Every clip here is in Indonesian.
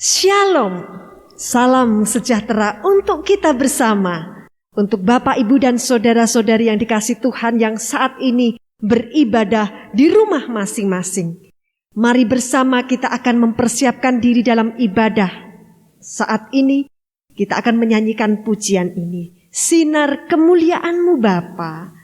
Shalom, salam sejahtera untuk kita bersama. Untuk Bapak, Ibu, dan saudara-saudari yang dikasihi Tuhan yang saat ini beribadah di rumah masing-masing. Mari bersama kita akan mempersiapkan diri dalam ibadah. Saat ini kita akan menyanyikan pujian ini. Sinar kemuliaan-Mu Bapa.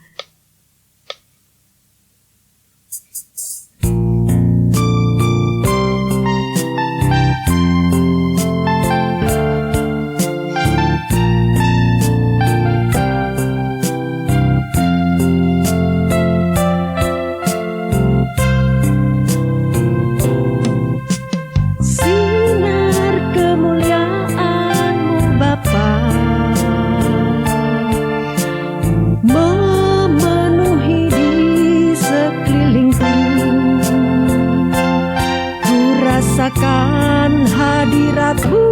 Rasakan hadirat-Mu,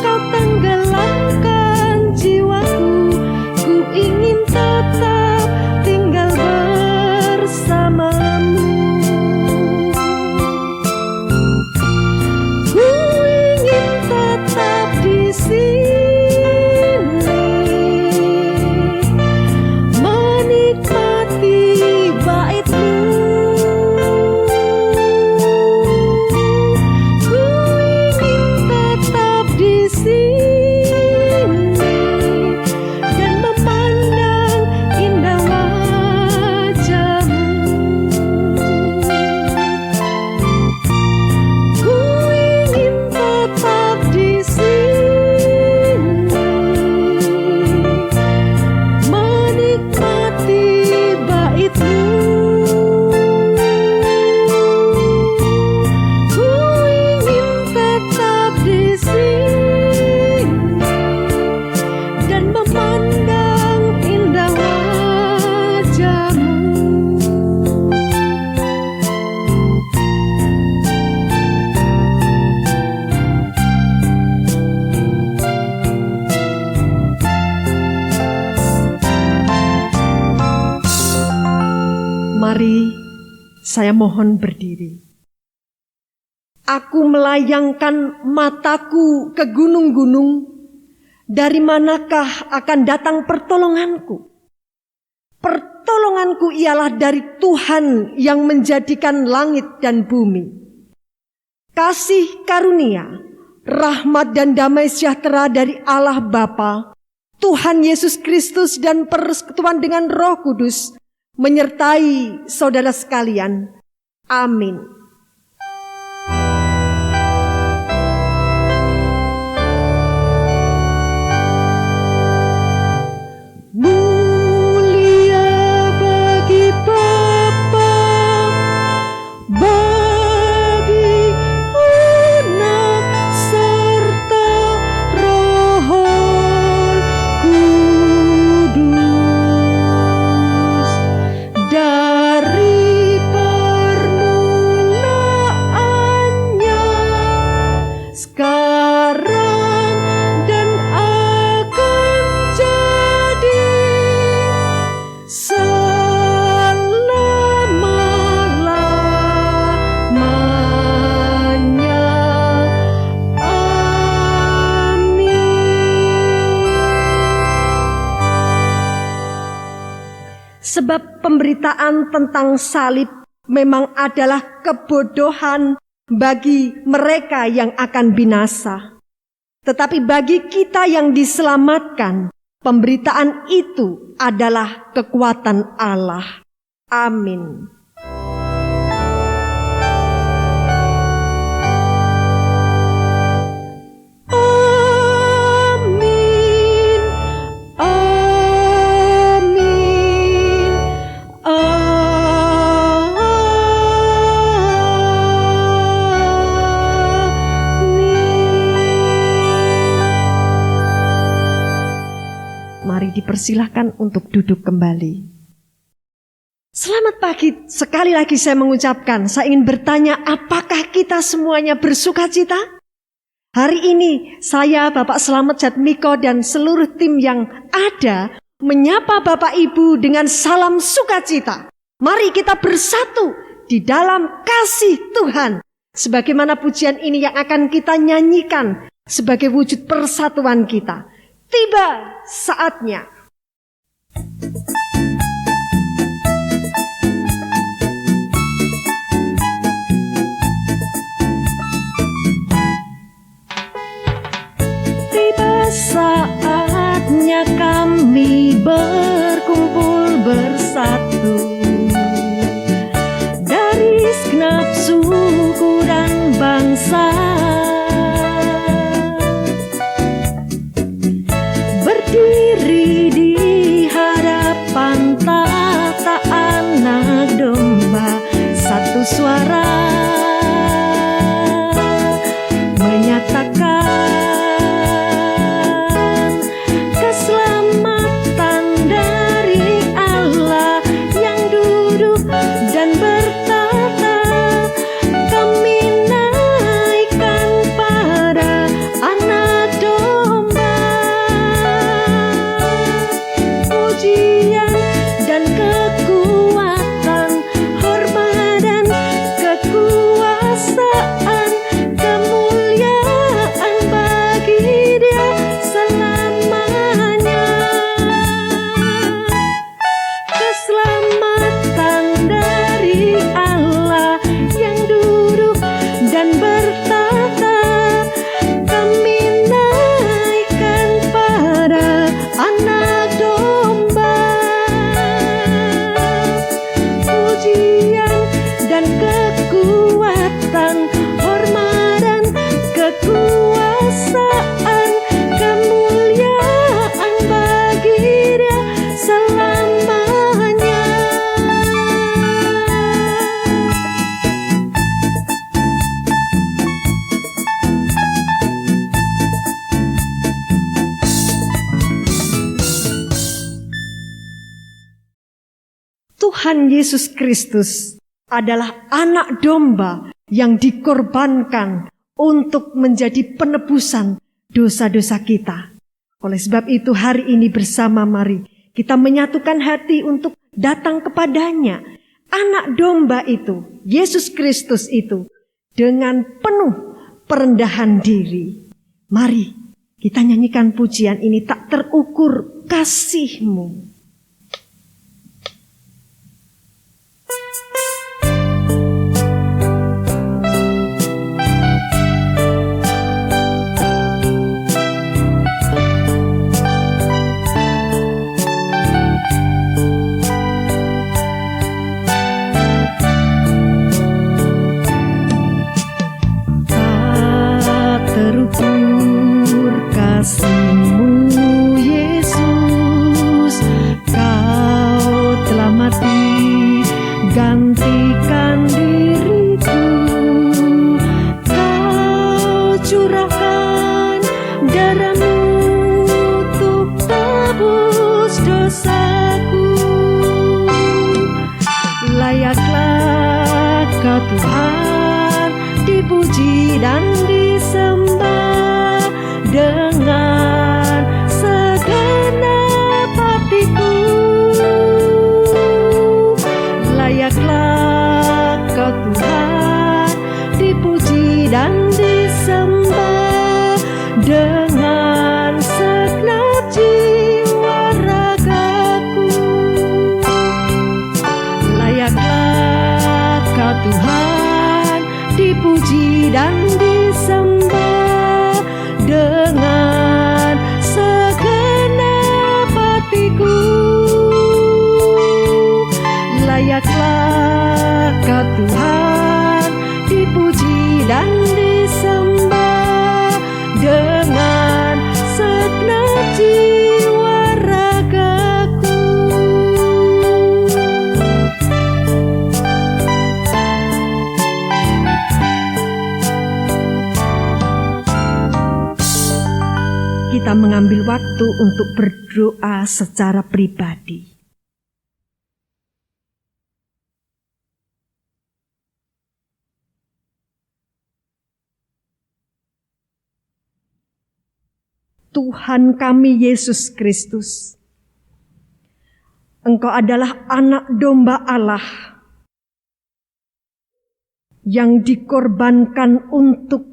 Kau tenggelamkan jiwaku. Ku ingin tetap tinggal bersama-Mu. Ku ingin tetap di sini, menikmati bait-Mu. Mari saya mohon berdiri. Aku melayangkan mataku ke gunung-gunung. Dari manakah akan datang pertolonganku? Pertolonganku ialah dari Tuhan yang menjadikan langit dan bumi. Kasih karunia, rahmat dan damai sejahtera dari Allah Bapa, Tuhan Yesus Kristus dan persekutuan dengan Roh Kudus menyertai saudara sekalian. Amin. Sebab pemberitaan tentang salib memang adalah kebodohan bagi mereka yang akan binasa. Tetapi bagi kita yang diselamatkan, pemberitaan itu adalah kekuatan Allah. Amin. Amin. dipersilahkan untuk duduk kembali. Selamat pagi, sekali lagi saya mengucapkan, saya ingin bertanya, apakah kita semuanya bersuka cita? Hari ini saya, Bapak Slamet Jatmiko dan seluruh tim yang ada menyapa Bapak Ibu dengan salam sukacita. Mari kita bersatu di dalam kasih Tuhan. Sebagaimana pujian ini yang akan kita nyanyikan sebagai wujud persatuan kita. Tiba saatnya. Saatnya kami berkumpul bersatu dari segenap suku dan bangsa, berdiri di hadapan tata anak domba, satu suara menyatakan Tuhan Yesus Kristus adalah anak domba yang dikorbankan untuk menjadi penebusan dosa-dosa kita. Oleh sebab itu hari ini bersama mari kita menyatukan hati untuk datang kepadanya. Anak domba itu, Yesus Kristus itu, dengan penuh perendahan diri. Mari kita nyanyikan pujian ini, tak terukur kasih-Mu. Kasih-Mu Yesus, Kau telah mati gantikan diriku, Kau curahkan darah-Mu untuk tebus dosaku. Layaklah Kau Tuhan dipuji dan disembah dengan segenap hatiku. Layaklah Kau Tuhan dipuji dan disembah dengan segenap jiwa ragaku. Layaklah Kau Tuhan dipuji dan disembah dengan segenap hatiku. Layaklah Kau Tuhan dipuji dan disembah dengan segenap jiwa ragaku. kita mengambil waktu untuk berdoa secara pribadi. Tuhan kami Yesus Kristus, Engkau adalah anak domba Allah yang dikorbankan untuk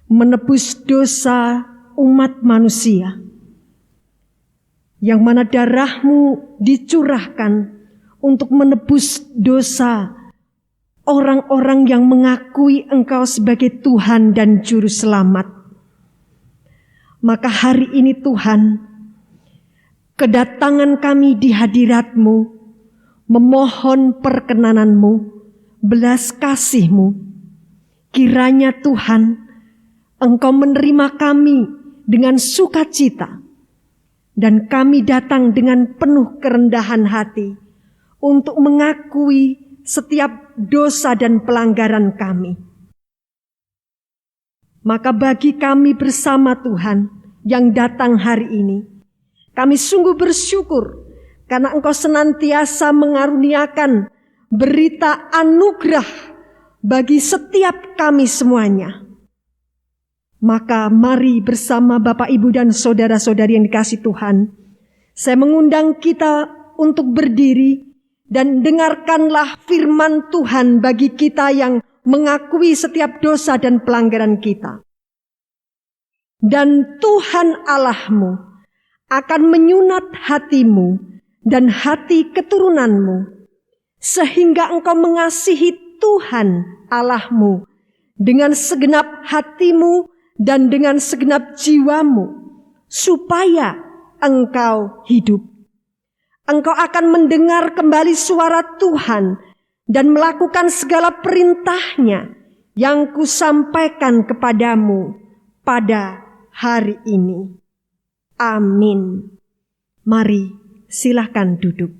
menebus dosa umat manusia, yang mana darah-Mu dicurahkan untuk menebus dosa orang-orang yang mengakui Engkau sebagai Tuhan dan Juru Selamat. Maka hari ini Tuhan, kedatangan kami di hadirat-Mu, memohon perkenanan-Mu, belas kasih-Mu. Kiranya Tuhan, Engkau menerima kami dengan sukacita, dan kami datang dengan penuh kerendahan hati untuk mengakui setiap dosa dan pelanggaran kami. Maka bagi kami bersama Tuhan yang datang hari ini, kami sungguh bersyukur karena Engkau senantiasa mengaruniakan berita anugerah bagi setiap kami semuanya. Maka mari bersama Bapak, Ibu, dan saudara-saudari yang dikasihi Tuhan, saya mengundang kita untuk berdiri dan dengarkanlah firman Tuhan bagi kita yang mengakui setiap dosa dan pelanggaran kita. Dan Tuhan Allahmu akan menyunat hatimu dan hati keturunanmu, sehingga engkau mengasihi Tuhan Allahmu dengan segenap hatimu dan dengan segenap jiwamu, supaya engkau hidup. Engkau akan mendengar kembali suara Tuhan dan melakukan segala perintahnya yang kusampaikan kepadamu pada hari ini. Amin. Mari silakan duduk.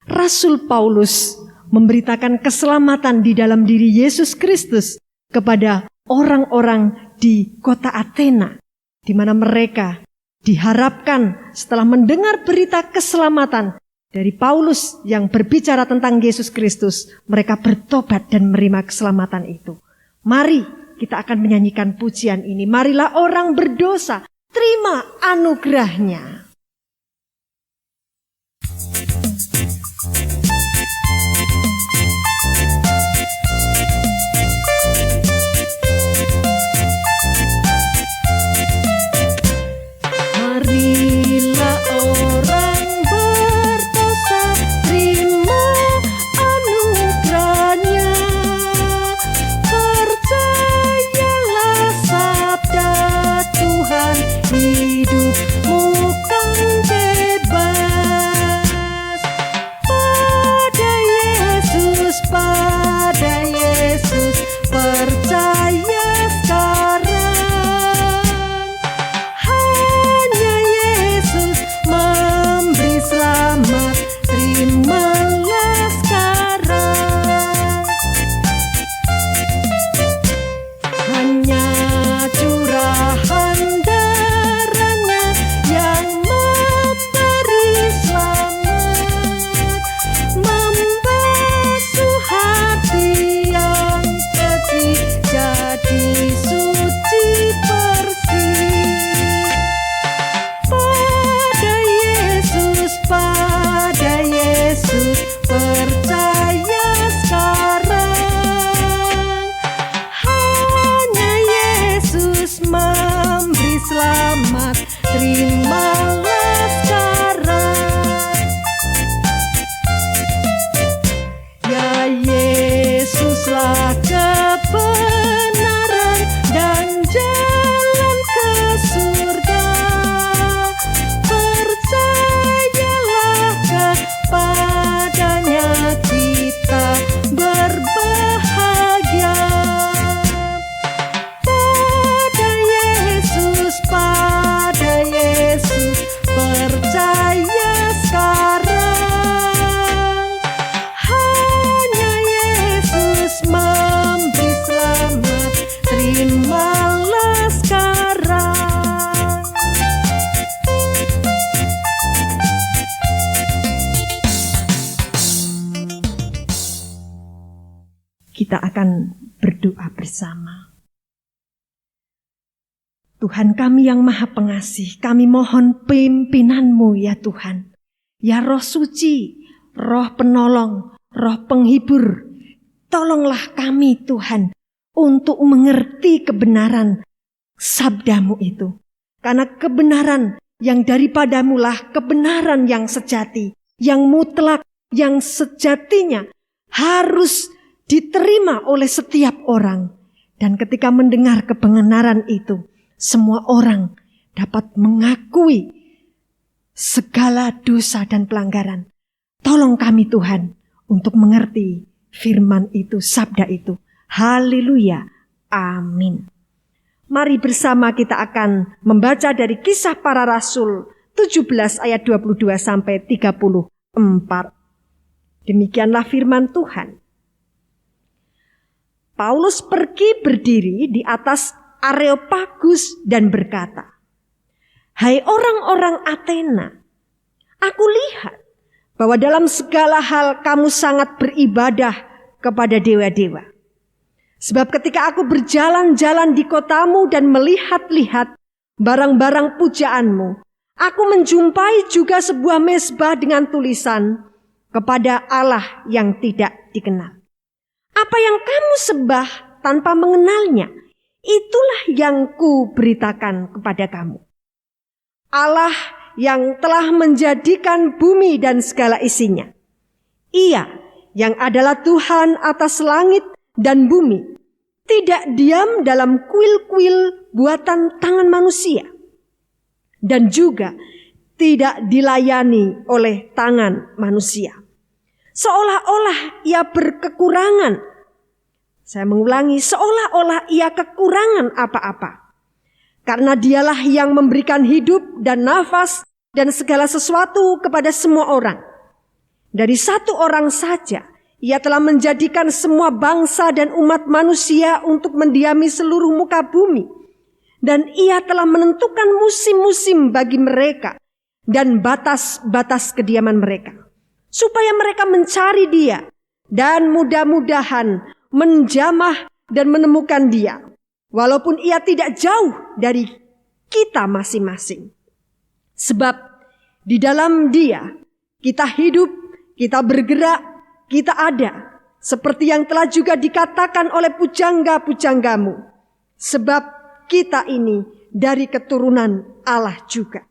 Rasul Paulus memberitakan keselamatan di dalam diri Yesus Kristus kepada orang-orang di kota Athena, di mana mereka diharapkan setelah mendengar berita keselamatan dari Paulus yang berbicara tentang Yesus Kristus, mereka bertobat dan menerima keselamatan itu. Mari kita akan menyanyikan pujian ini. Marilah orang berdosa terima anugerahnya. Hidupmu kita akan berdoa bersama. Tuhan kami yang Maha Pengasih, kami mohon pimpinan-Mu ya Tuhan. Ya Roh Suci, Roh Penolong, Roh Penghibur, tolonglah kami Tuhan untuk mengerti kebenaran sabda-Mu itu. Karena kebenaran yang daripadamu lah kebenaran yang sejati, yang mutlak, yang sejatinya harus diterima oleh setiap orang. Dan ketika mendengar kebenaran itu, semua orang dapat mengakui segala dosa dan pelanggaran. Tolong kami Tuhan untuk mengerti firman itu, sabda itu. Haleluya. Amin. Mari bersama kita akan membaca dari Kisah Para Rasul 17 ayat 22 sampai 34. Demikianlah firman Tuhan. Paulus pergi berdiri di atas Areopagus dan berkata, "Hai orang-orang Athena, aku lihat bahwa dalam segala hal kamu sangat beribadah kepada dewa-dewa. Sebab ketika aku berjalan-jalan di kotamu dan melihat-lihat barang-barang pujaanmu, aku menjumpai juga sebuah mezbah dengan tulisan, kepada Allah yang tidak dikenal. Apa yang kamu sembah tanpa mengenalnya, itulah yang ku beritakan kepada kamu. Allah yang telah menjadikan bumi dan segala isinya. Ia yang adalah Tuhan atas langit dan bumi, tidak diam dalam kuil-kuil buatan tangan manusia, dan juga tidak dilayani oleh tangan manusia. Seolah-olah ia berkekurangan. Saya mengulangi, seolah-olah ia kekurangan apa-apa. Karena dialah yang memberikan hidup dan nafas dan segala sesuatu kepada semua orang. Dari satu orang saja, ia telah menjadikan semua bangsa dan umat manusia untuk mendiami seluruh muka bumi. Dan ia telah menentukan musim-musim bagi mereka dan batas-batas kediaman mereka, supaya mereka mencari dia dan mudah-mudahan menjamah dan menemukan dia, walaupun ia tidak jauh dari kita masing-masing. Sebab di dalam dia kita hidup, kita bergerak, kita ada, seperti yang telah juga dikatakan oleh pujangga-pujanggamu. Sebab kita ini dari keturunan Allah juga.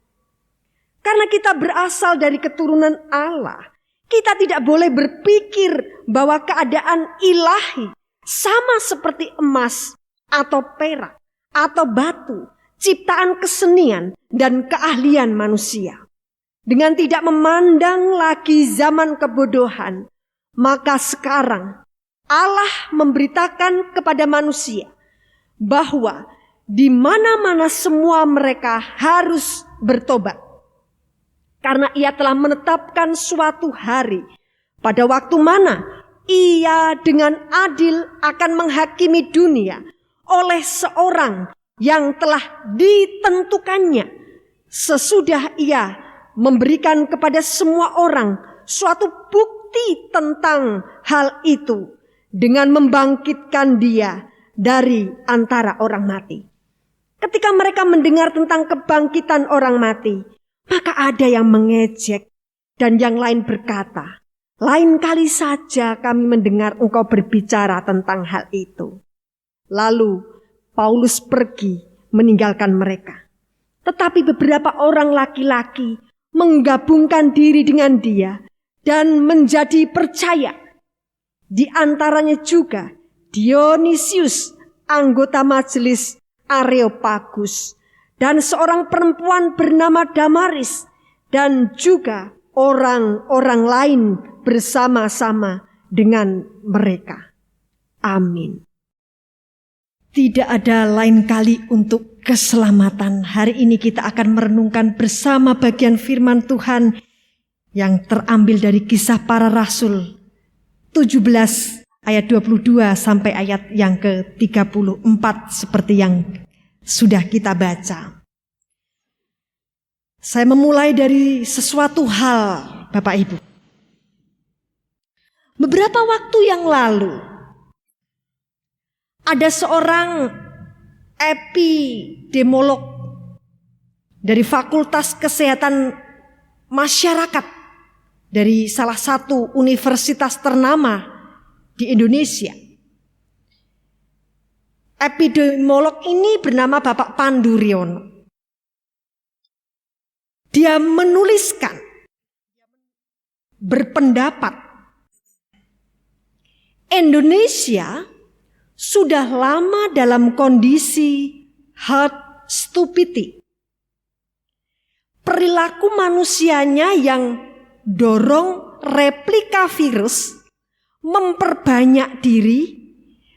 Karena kita berasal dari keturunan Allah, kita tidak boleh berpikir bahwa keadaan ilahi sama seperti emas atau perak atau batu, ciptaan kesenian dan keahlian manusia. Dengan tidak memandang lagi zaman kebodohan, maka sekarang Allah memberitakan kepada manusia bahwa di mana-mana semua mereka harus bertobat. Karena ia telah menetapkan suatu hari, pada waktu mana ia dengan adil akan menghakimi dunia oleh seorang yang telah ditentukannya, sesudah ia memberikan kepada semua orang suatu bukti tentang hal itu dengan membangkitkan dia dari antara orang mati. Ketika mereka mendengar tentang kebangkitan orang mati, maka ada yang mengejek dan yang lain berkata, "Lain kali saja kami mendengar engkau berbicara tentang hal itu." Lalu Paulus pergi meninggalkan mereka. Tetapi beberapa orang laki-laki menggabungkan diri dengan dia dan menjadi percaya. Di antaranya juga Dionysius, anggota majelis Areopagus, dan seorang perempuan bernama Damaris, dan juga orang-orang lain bersama-sama dengan mereka. Amin. Tidak ada lain kali untuk keselamatan. Hari ini kita akan merenungkan bersama bagian firman Tuhan yang terambil dari Kisah Para Rasul 17 ayat 22 sampai ayat yang ke-34 seperti yang sudah kita baca. Saya memulai dari sesuatu hal, Bapak Ibu. Beberapa waktu yang lalu, ada seorang epidemiolog dari Fakultas Kesehatan Masyarakat dari salah satu universitas ternama di Indonesia. Epidemiolog ini bernama Bapak Pandu Riono. Dia menuliskan, berpendapat, Indonesia sudah lama dalam kondisi herd stupidity. Perilaku manusianya yang dorong replika virus memperbanyak diri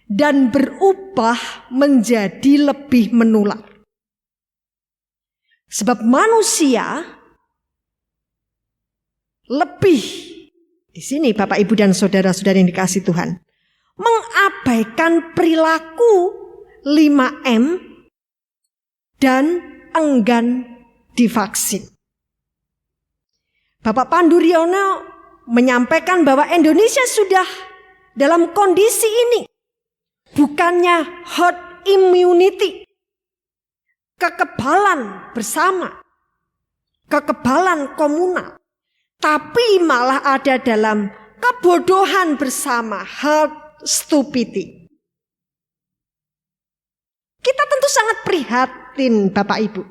dan berubah menjadi lebih menular. Sebab manusia lebih, di sini Bapak Ibu dan saudara-saudara yang dikasihi Tuhan, mengabaikan perilaku 5M dan enggan divaksin. Bapak Pandu Riono menyampaikan bahwa Indonesia sudah dalam kondisi ini. Bukannya herd immunity, kekebalan bersama, kekebalan komunal, tapi malah ada dalam kebodohan bersama, herd stupidity. Kita tentu sangat prihatin Bapak Ibu.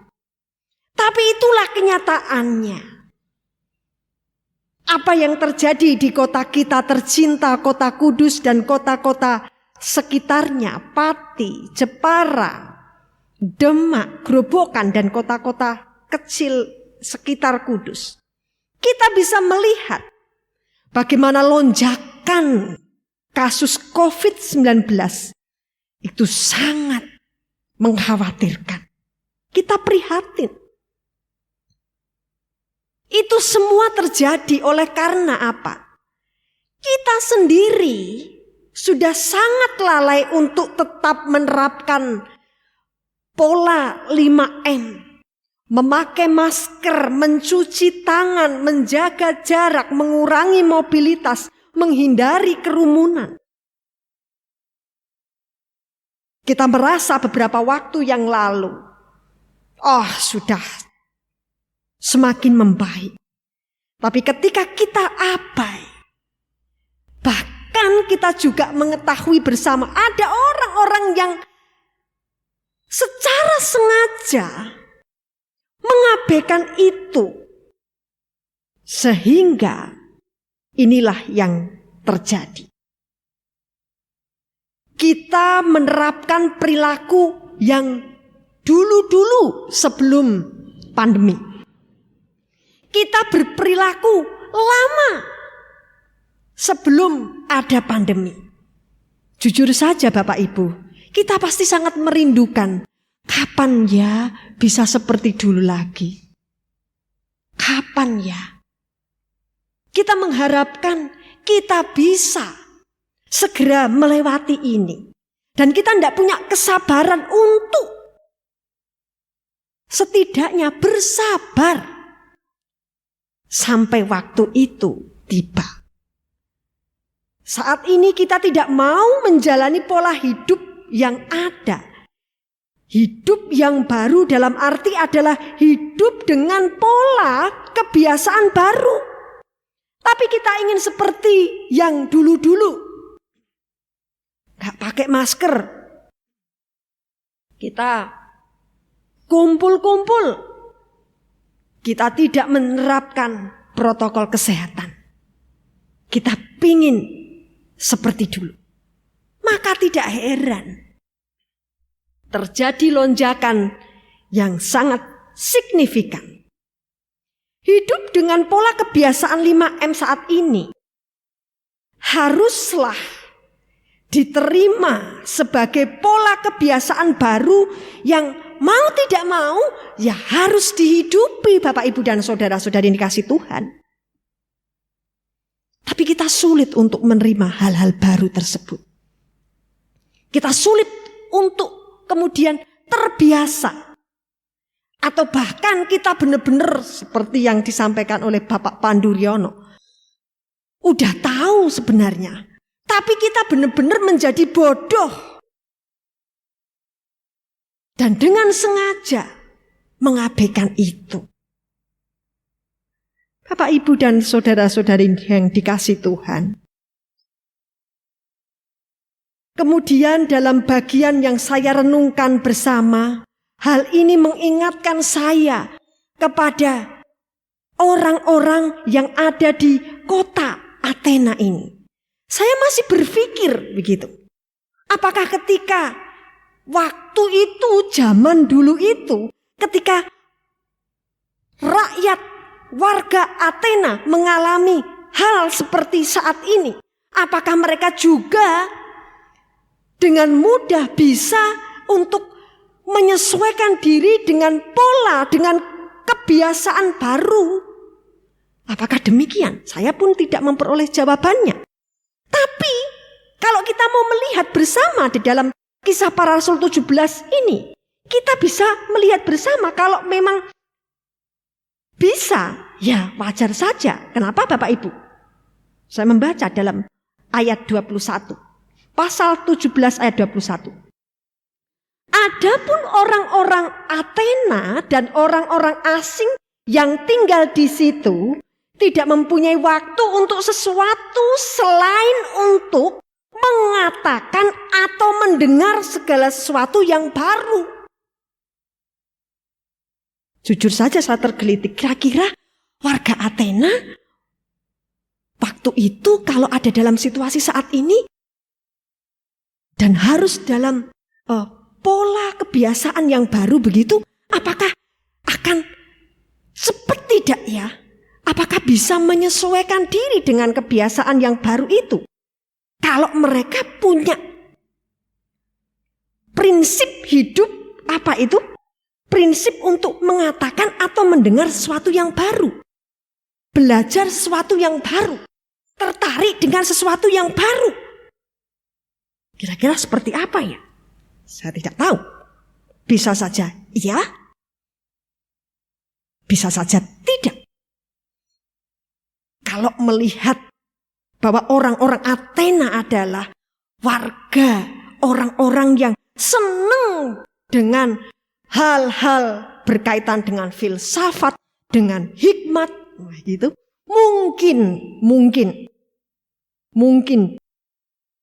Tapi itulah kenyataannya. Apa yang terjadi di kota kita tercinta, kota Kudus dan kota-kota sekitarnya, Pati, Jepara, Demak, Grobogan dan kota-kota kecil sekitar Kudus. Kita bisa melihat bagaimana lonjakan kasus COVID-19 itu sangat mengkhawatirkan. Kita prihatin. Itu semua terjadi oleh karena apa? Kita sendiri sudah sangat lalai untuk tetap menerapkan pola 5M. Memakai masker, mencuci tangan, menjaga jarak, mengurangi mobilitas, menghindari kerumunan. Kita merasa beberapa waktu yang lalu, sudah semakin membaik. Tapi ketika kita abai, bahkan kita juga mengetahui bersama ada orang-orang yang secara sengaja mengabaikan itu. Sehingga inilah yang terjadi. Kita menerapkan perilaku yang dulu-dulu sebelum pandemi. Kita berperilaku lama sebelum ada pandemi. Jujur saja Bapak Ibu, kita pasti sangat merindukan kapan ya bisa seperti dulu lagi. Kapan ya? Kita mengharapkan kita bisa segera melewati ini. Dan kita tidak punya kesabaran untuk setidaknya bersabar sampai waktu itu tiba. Saat ini kita tidak mau menjalani pola hidup yang ada. Hidup yang baru dalam arti adalah hidup dengan pola kebiasaan baru. Tapi kita ingin seperti yang dulu-dulu. Gak pakai masker. Kita kumpul-kumpul. Kita tidak menerapkan protokol kesehatan. Kita pingin seperti dulu. Maka tidak heran terjadi lonjakan yang sangat signifikan. Hidup dengan pola kebiasaan 5M saat ini haruslah diterima sebagai pola kebiasaan baru yang mau tidak mau ya harus dihidupi Bapak Ibu dan saudara-saudari yang dikasihi Tuhan. Tapi kita sulit untuk menerima hal-hal baru tersebut. Kita sulit untuk kemudian terbiasa. Atau bahkan kita benar-benar seperti yang disampaikan oleh Bapak Pandu Riono. Udah tahu sebenarnya. Tapi kita benar-benar menjadi bodoh. dan dengan sengaja mengabaikan itu. Bapak, Ibu, dan saudara-saudari yang dikasihi Tuhan. Kemudian dalam bagian yang saya renungkan bersama, hal ini mengingatkan saya kepada orang-orang yang ada di kota Athena ini. Saya masih berpikir begitu. Apakah ketika waktu itu, zaman dulu itu, ketika rakyat warga Athena mengalami hal seperti saat ini, apakah mereka juga dengan mudah bisa untuk menyesuaikan diri dengan pola, dengan kebiasaan baru? Apakah demikian? Saya pun tidak memperoleh jawabannya. Tapi kalau kita mau melihat bersama di dalam Kisah Para Rasul 17 ini, kita bisa melihat bersama kalau memang bisa, ya wajar saja. Kenapa Bapak Ibu? Saya membaca dalam ayat 21. Pasal 17 ayat 21. Adapun orang-orang Athena dan orang-orang asing yang tinggal di situ tidak mempunyai waktu untuk sesuatu selain untuk mengatakan atau mendengar segala sesuatu yang baru. Jujur saja saya tergelitik, kira-kira warga Athena waktu itu kalau ada dalam situasi saat ini dan harus dalam pola kebiasaan yang baru begitu, apakah akan cepat tidak ya? Apakah bisa menyesuaikan diri dengan kebiasaan yang baru itu? Kalau mereka punya prinsip hidup, apa itu? Prinsip untuk mengatakan atau mendengar sesuatu yang baru. Belajar sesuatu yang baru. Tertarik dengan sesuatu yang baru. Kira-kira seperti apa ya? Saya tidak tahu. Bisa saja iya. Bisa saja tidak. Kalau melihat bahwa orang-orang Athena adalah warga, orang-orang yang senang dengan hal-hal berkaitan dengan filsafat, dengan hikmat, gitu. Mungkin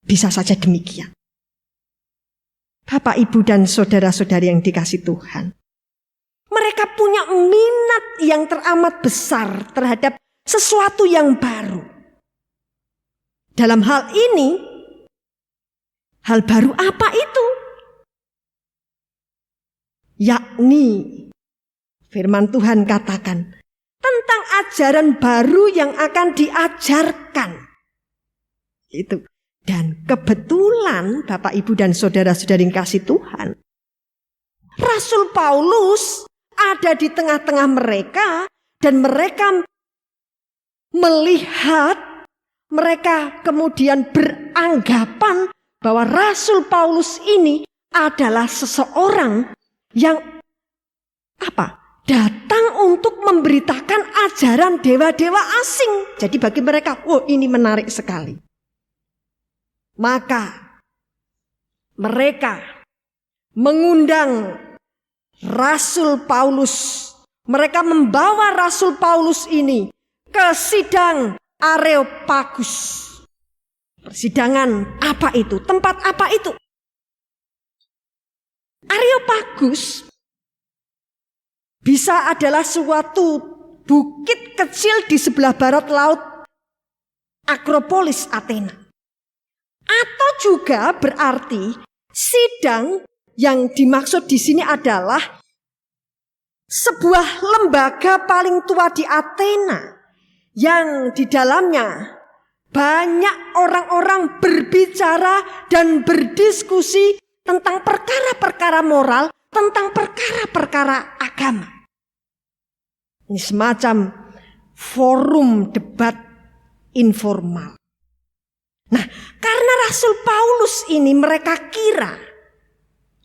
bisa saja demikian. Bapak, Ibu, dan saudara-saudari yang dikasihi Tuhan, mereka punya minat yang teramat besar terhadap sesuatu yang baru. Dalam hal ini, hal baru apa itu? Yakni firman Tuhan katakan tentang ajaran baru yang akan diajarkan. Itu. Dan kebetulan Bapak, Ibu, dan saudara-saudari yang kasih Tuhan, Rasul Paulus ada di tengah-tengah mereka dan mereka melihat, mereka kemudian beranggapan bahwa Rasul Paulus ini adalah seseorang yang datang untuk memberitakan ajaran dewa-dewa asing. Jadi bagi mereka, ini menarik sekali. Maka mereka mengundang Rasul Paulus. Mereka membawa Rasul Paulus ini ke sidang Areopagus. Persidangan apa itu? Tempat apa itu? Areopagus bisa adalah suatu bukit kecil di sebelah barat laut Akropolis Athena. Atau juga berarti sidang yang dimaksud di sini adalah sebuah lembaga paling tua di Athena yang di dalamnya banyak orang-orang berbicara dan berdiskusi tentang perkara-perkara moral, tentang perkara-perkara agama. Ini semacam forum debat informal. Nah, karena Rasul Paulus ini mereka kira,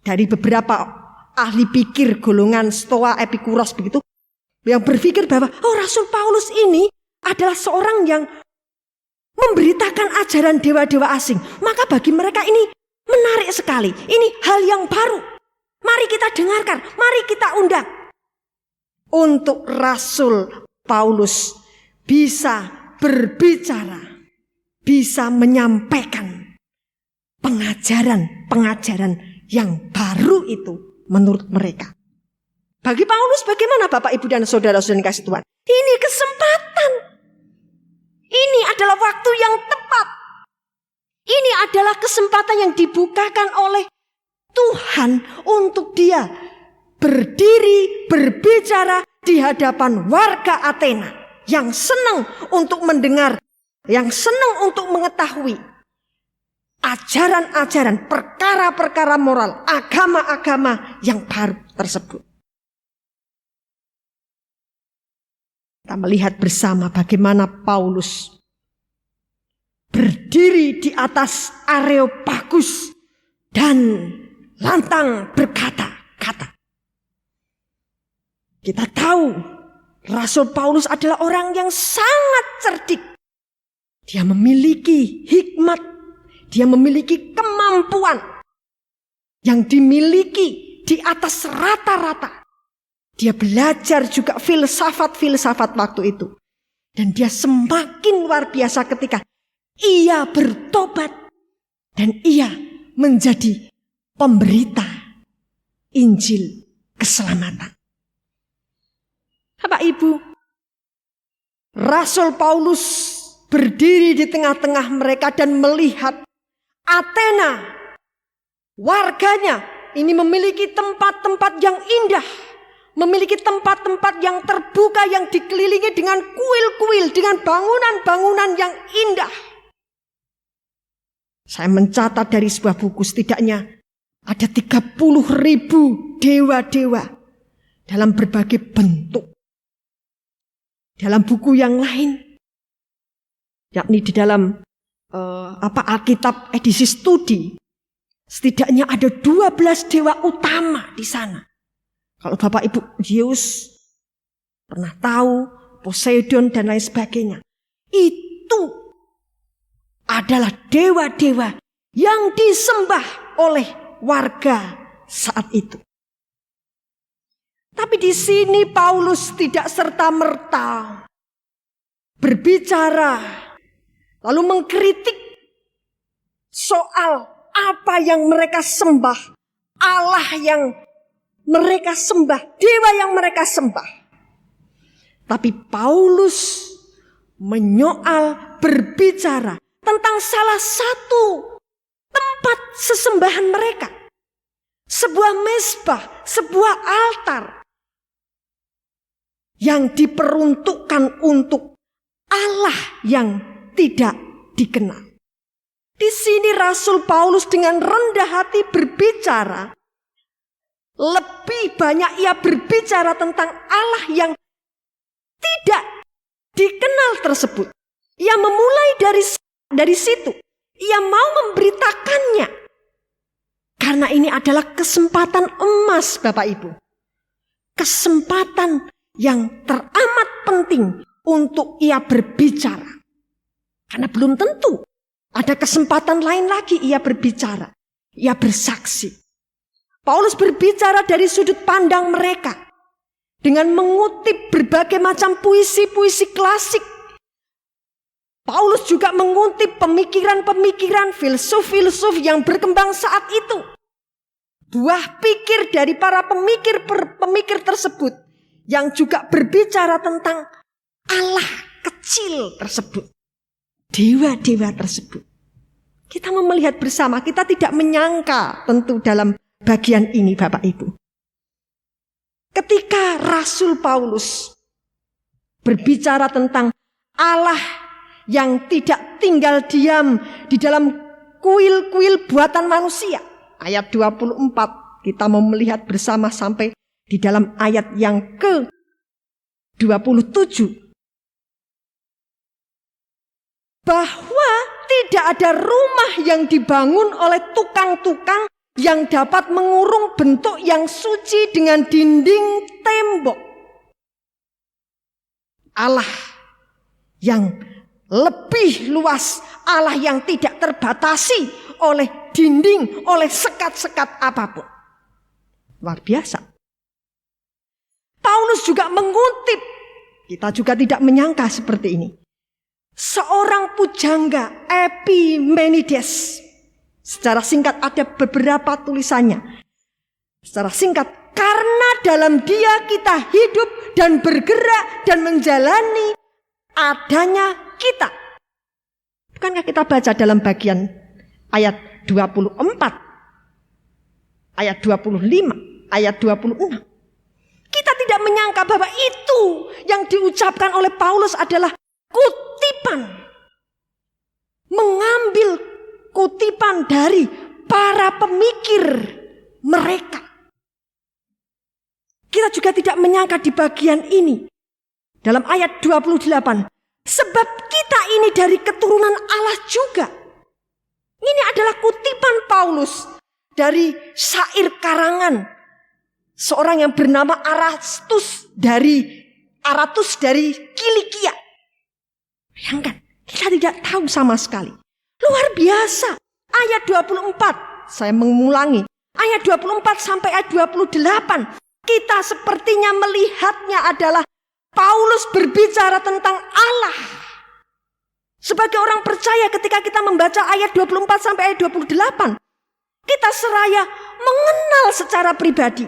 dari beberapa ahli pikir golongan Stoa Epikuros begitu, yang berpikir bahwa Rasul Paulus ini adalah seorang yang memberitakan ajaran dewa-dewa asing. Maka bagi mereka ini menarik sekali. Ini hal yang baru. Mari kita dengarkan, mari kita undang. Untuk Rasul Paulus bisa berbicara, bisa menyampaikan pengajaran-pengajaran yang baru itu menurut mereka. Bagi Paulus bagaimana Bapak Ibu dan Saudara-saudara yang kasih Tuhan? Ini kesempatan. Ini adalah waktu yang tepat. Ini adalah kesempatan yang dibukakan oleh Tuhan untuk dia berdiri, berbicara di hadapan warga Athena yang senang untuk mendengar, yang senang untuk mengetahui ajaran-ajaran, perkara-perkara moral, agama-agama yang baru tersebut. Kita melihat bersama bagaimana Paulus berdiri di atas Areopagus dan lantang berkata-kata. Kita tahu Rasul Paulus adalah orang yang sangat cerdik. Dia memiliki hikmat, dia memiliki kemampuan yang dimiliki di atas rata-rata. Dia belajar juga filsafat-filsafat waktu itu. Dan dia semakin luar biasa ketika ia bertobat dan ia menjadi pemberita Injil keselamatan. Bapak Ibu, Rasul Paulus berdiri di tengah-tengah mereka dan melihat Athena, warganya ini memiliki tempat-tempat yang indah, memiliki tempat-tempat yang terbuka yang dikelilingi dengan kuil-kuil, dengan bangunan-bangunan yang indah. Saya mencatat dari sebuah buku setidaknya ada 30.000 dewa-dewa dalam berbagai bentuk. Dalam buku yang lain, yakni di dalam Alkitab edisi studi, setidaknya ada 12 dewa utama di sana. Kalau Bapak Ibu Zeus pernah tahu, Poseidon dan lain sebagainya, itu adalah dewa-dewa yang disembah oleh warga saat itu. Tapi di sini Paulus tidak serta-merta berbicara lalu mengkritik soal apa yang mereka sembah, Allah yang mereka sembah, dewa yang mereka sembah. Tapi Paulus menyoal, berbicara tentang salah satu tempat sesembahan mereka. Sebuah mezbah, sebuah altar yang diperuntukkan untuk Allah yang tidak dikenal. Di sini Rasul Paulus dengan rendah hati berbicara. Lebih banyak ia berbicara tentang Allah yang tidak dikenal tersebut. Ia memulai dari situ. Ia mau memberitakannya. Karena ini adalah kesempatan emas Bapak Ibu. Kesempatan yang teramat penting untuk ia berbicara. Karena belum tentu ada kesempatan lain lagi ia berbicara. Ia bersaksi. Paulus berbicara dari sudut pandang mereka. Dengan mengutip berbagai macam puisi-puisi klasik. Paulus juga mengutip pemikiran-pemikiran filsuf-filsuf yang berkembang saat itu. Buah pikir dari para pemikir tersebut. Yang juga berbicara tentang Allah kecil tersebut. Dewa-dewa tersebut. Kita mau melihat bersama, kita tidak menyangka tentu dalam bagian ini Bapak Ibu. Ketika Rasul Paulus berbicara tentang Allah yang tidak tinggal diam di dalam kuil-kuil buatan manusia. Ayat 24 kita mau melihat bersama sampai di dalam ayat yang ke-27. Bahwa tidak ada rumah yang dibangun oleh tukang-tukang yang dapat mengurung bentuk yang suci dengan dinding tembok. Allah yang lebih luas, Allah yang tidak terbatasi oleh dinding, oleh sekat-sekat apapun. Luar biasa. Paulus juga mengutip, kita juga tidak menyangka seperti ini. Seorang pujangga, Epimenides. Secara singkat ada beberapa tulisannya. Secara singkat, karena dalam dia kita hidup dan bergerak dan menjalani adanya kita. Bukankah kita baca dalam bagian ayat 24, ayat 25, ayat 26. Kita tidak menyangka bahwa itu yang diucapkan oleh Paulus adalah kutipan. Mengambil kutipan dari para pemikir mereka. Kita juga tidak menyangka di bagian ini. Dalam ayat 28. Sebab kita ini dari keturunan Allah juga. Ini adalah kutipan Paulus dari syair karangan seorang yang bernama Aratus dari Kilikia. Bayangkan, kita tidak tahu sama sekali. Luar biasa. Ayat 24, saya mengulangi. Ayat 24 sampai ayat 28. Kita sepertinya melihatnya adalah Paulus berbicara tentang Allah. Sebagai orang percaya ketika kita membaca ayat 24 sampai ayat 28. Kita seraya mengenal secara pribadi.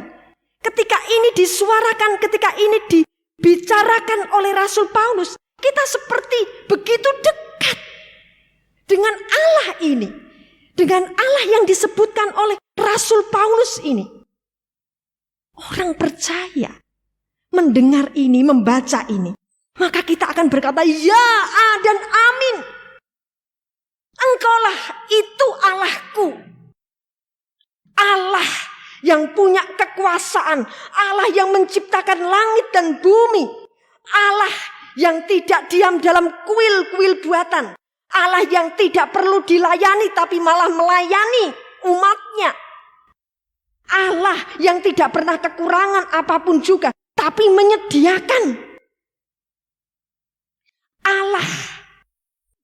Ketika ini disuarakan, ketika ini dibicarakan oleh Rasul Paulus, kita seperti begitu dekat dengan Allah ini. Dengan Allah yang disebutkan oleh Rasul Paulus ini. Orang percaya mendengar ini, membaca ini, maka kita akan berkata, ya dan amin. Engkaulah itu Allahku. Allah yang punya kekuasaan, Allah yang menciptakan langit dan bumi, Allah yang tidak diam dalam kuil-kuil buatan, Allah yang tidak perlu dilayani tapi malah melayani umatnya, Allah yang tidak pernah kekurangan apapun juga tapi menyediakan, Allah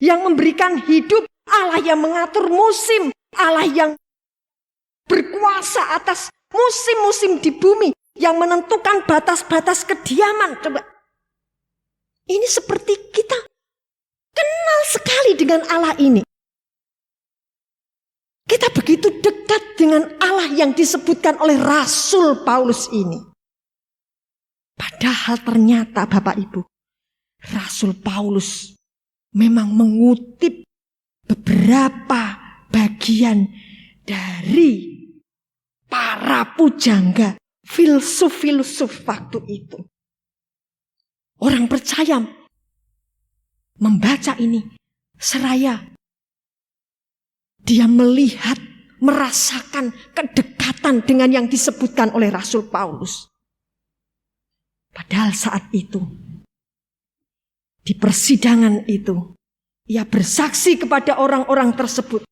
yang memberikan hidup, Allah yang mengatur musim, Allah yang berkuasa atas musim-musim di bumi, yang menentukan batas-batas kediaman. Coba, ini seperti kita kenal sekali dengan Allah ini. Kita begitu dekat dengan Allah yang disebutkan oleh Rasul Paulus ini. Padahal ternyata Bapak Ibu, Rasul Paulus memang mengutip beberapa bagian dari para pujangga, filsuf-filsuf waktu itu. Orang percaya membaca ini seraya dia melihat, merasakan kedekatan dengan yang disebutkan oleh Rasul Paulus. Padahal saat itu, di persidangan itu, ia bersaksi kepada orang-orang tersebut.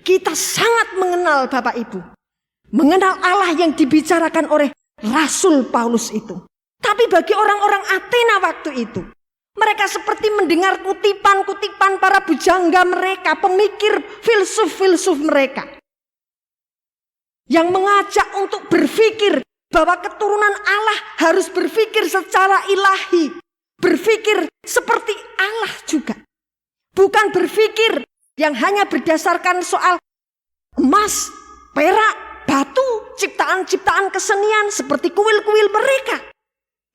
Kita sangat mengenal Bapak Ibu. Mengenal Allah yang dibicarakan oleh Rasul Paulus itu. Tapi bagi orang-orang Athena waktu itu, mereka seperti mendengar kutipan-kutipan para bujangga mereka, pemikir filsuf-filsuf mereka. Yang mengajak untuk berpikir bahwa keturunan Allah harus berpikir secara ilahi. Berpikir seperti Allah juga. Bukan berpikir yang hanya berdasarkan soal emas, perak, batu, ciptaan-ciptaan kesenian seperti kuil-kuil mereka.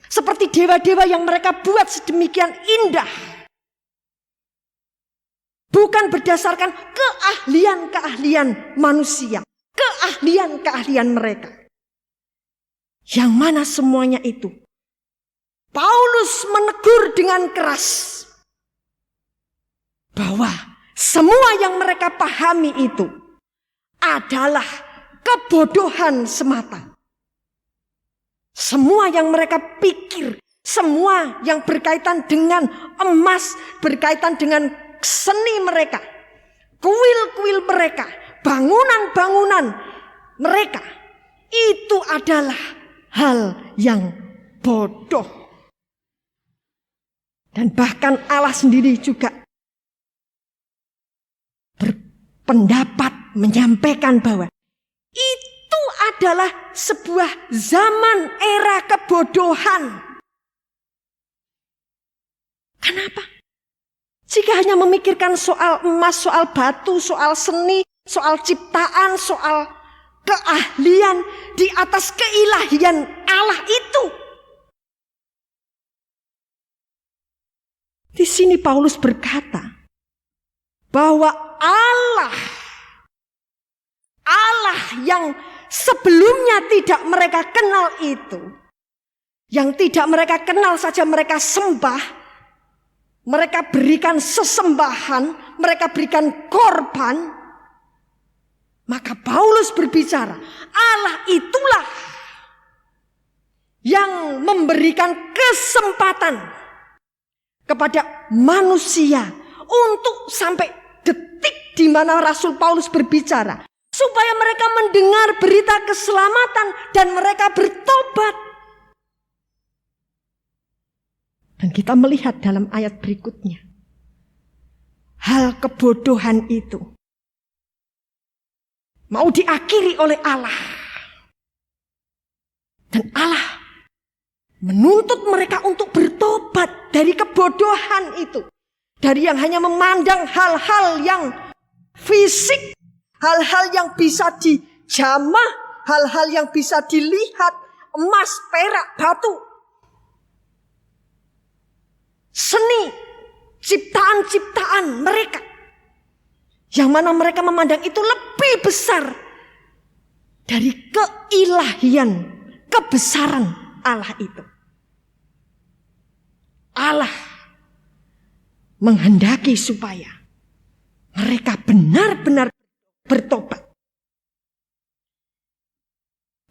Seperti dewa-dewa yang mereka buat sedemikian indah. Bukan berdasarkan keahlian-keahlian manusia. Keahlian-keahlian mereka. Yang mana semuanya itu Paulus menegur dengan keras bahwa semua yang mereka pahami itu adalah kebodohan semata. Semua yang mereka pikir, semua yang berkaitan dengan emas, berkaitan dengan seni mereka, kuil-kuil mereka, bangunan-bangunan mereka, itu adalah hal yang bodoh. Dan bahkan Allah sendiri juga berpendapat menyampaikan bahwa itu adalah sebuah zaman era kebodohan. Kenapa? Jika hanya memikirkan soal emas, soal batu, soal seni, soal ciptaan, soal keahlian di atas keilahian Allah itu. Di sini Paulus berkata bahwa Allah yang sebelumnya tidak mereka kenal itu, yang tidak mereka kenal saja mereka sembah, mereka berikan sesembahan, mereka berikan korban. Maka Paulus berbicara, Allah itulah yang memberikan kesempatan kepada manusia untuk sampai detik di mana Rasul Paulus berbicara, supaya mereka mendengar berita keselamatan dan mereka bertobat. Dan kita melihat dalam ayat berikutnya, hal kebodohan itu mau diakhiri oleh Allah. Dan Allah menuntut mereka untuk bertobat dari kebodohan itu. Dari yang hanya memandang hal-hal yang fisik, hal-hal yang bisa dijamah, hal-hal yang bisa dilihat, emas, perak, batu, seni, ciptaan-ciptaan mereka. Yang mana mereka memandang itu lebih besar dari keilahian, kebesaran Allah itu. Allah menghendaki supaya mereka benar-benar bertobat.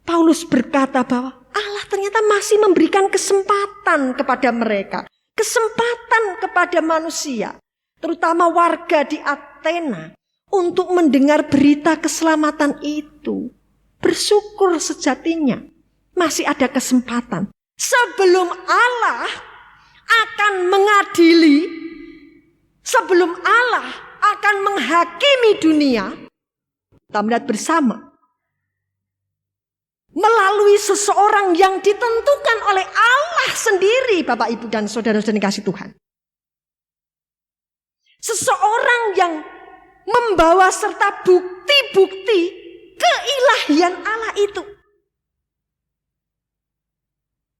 Paulus berkata bahwa Allah ternyata masih memberikan kesempatan kepada mereka. Kesempatan kepada manusia, terutama warga di Athena, untuk mendengar berita keselamatan itu. Bersyukur sejatinya masih ada kesempatan. Sebelum Allah akan mengadili, sebelum Allah akan menghakimi dunia, kita melihat bersama melalui seseorang yang ditentukan oleh Allah sendiri, Bapak, Ibu, dan saudara-saudara kasih Tuhan. Seseorang yang membawa serta bukti-bukti keilahian Allah itu.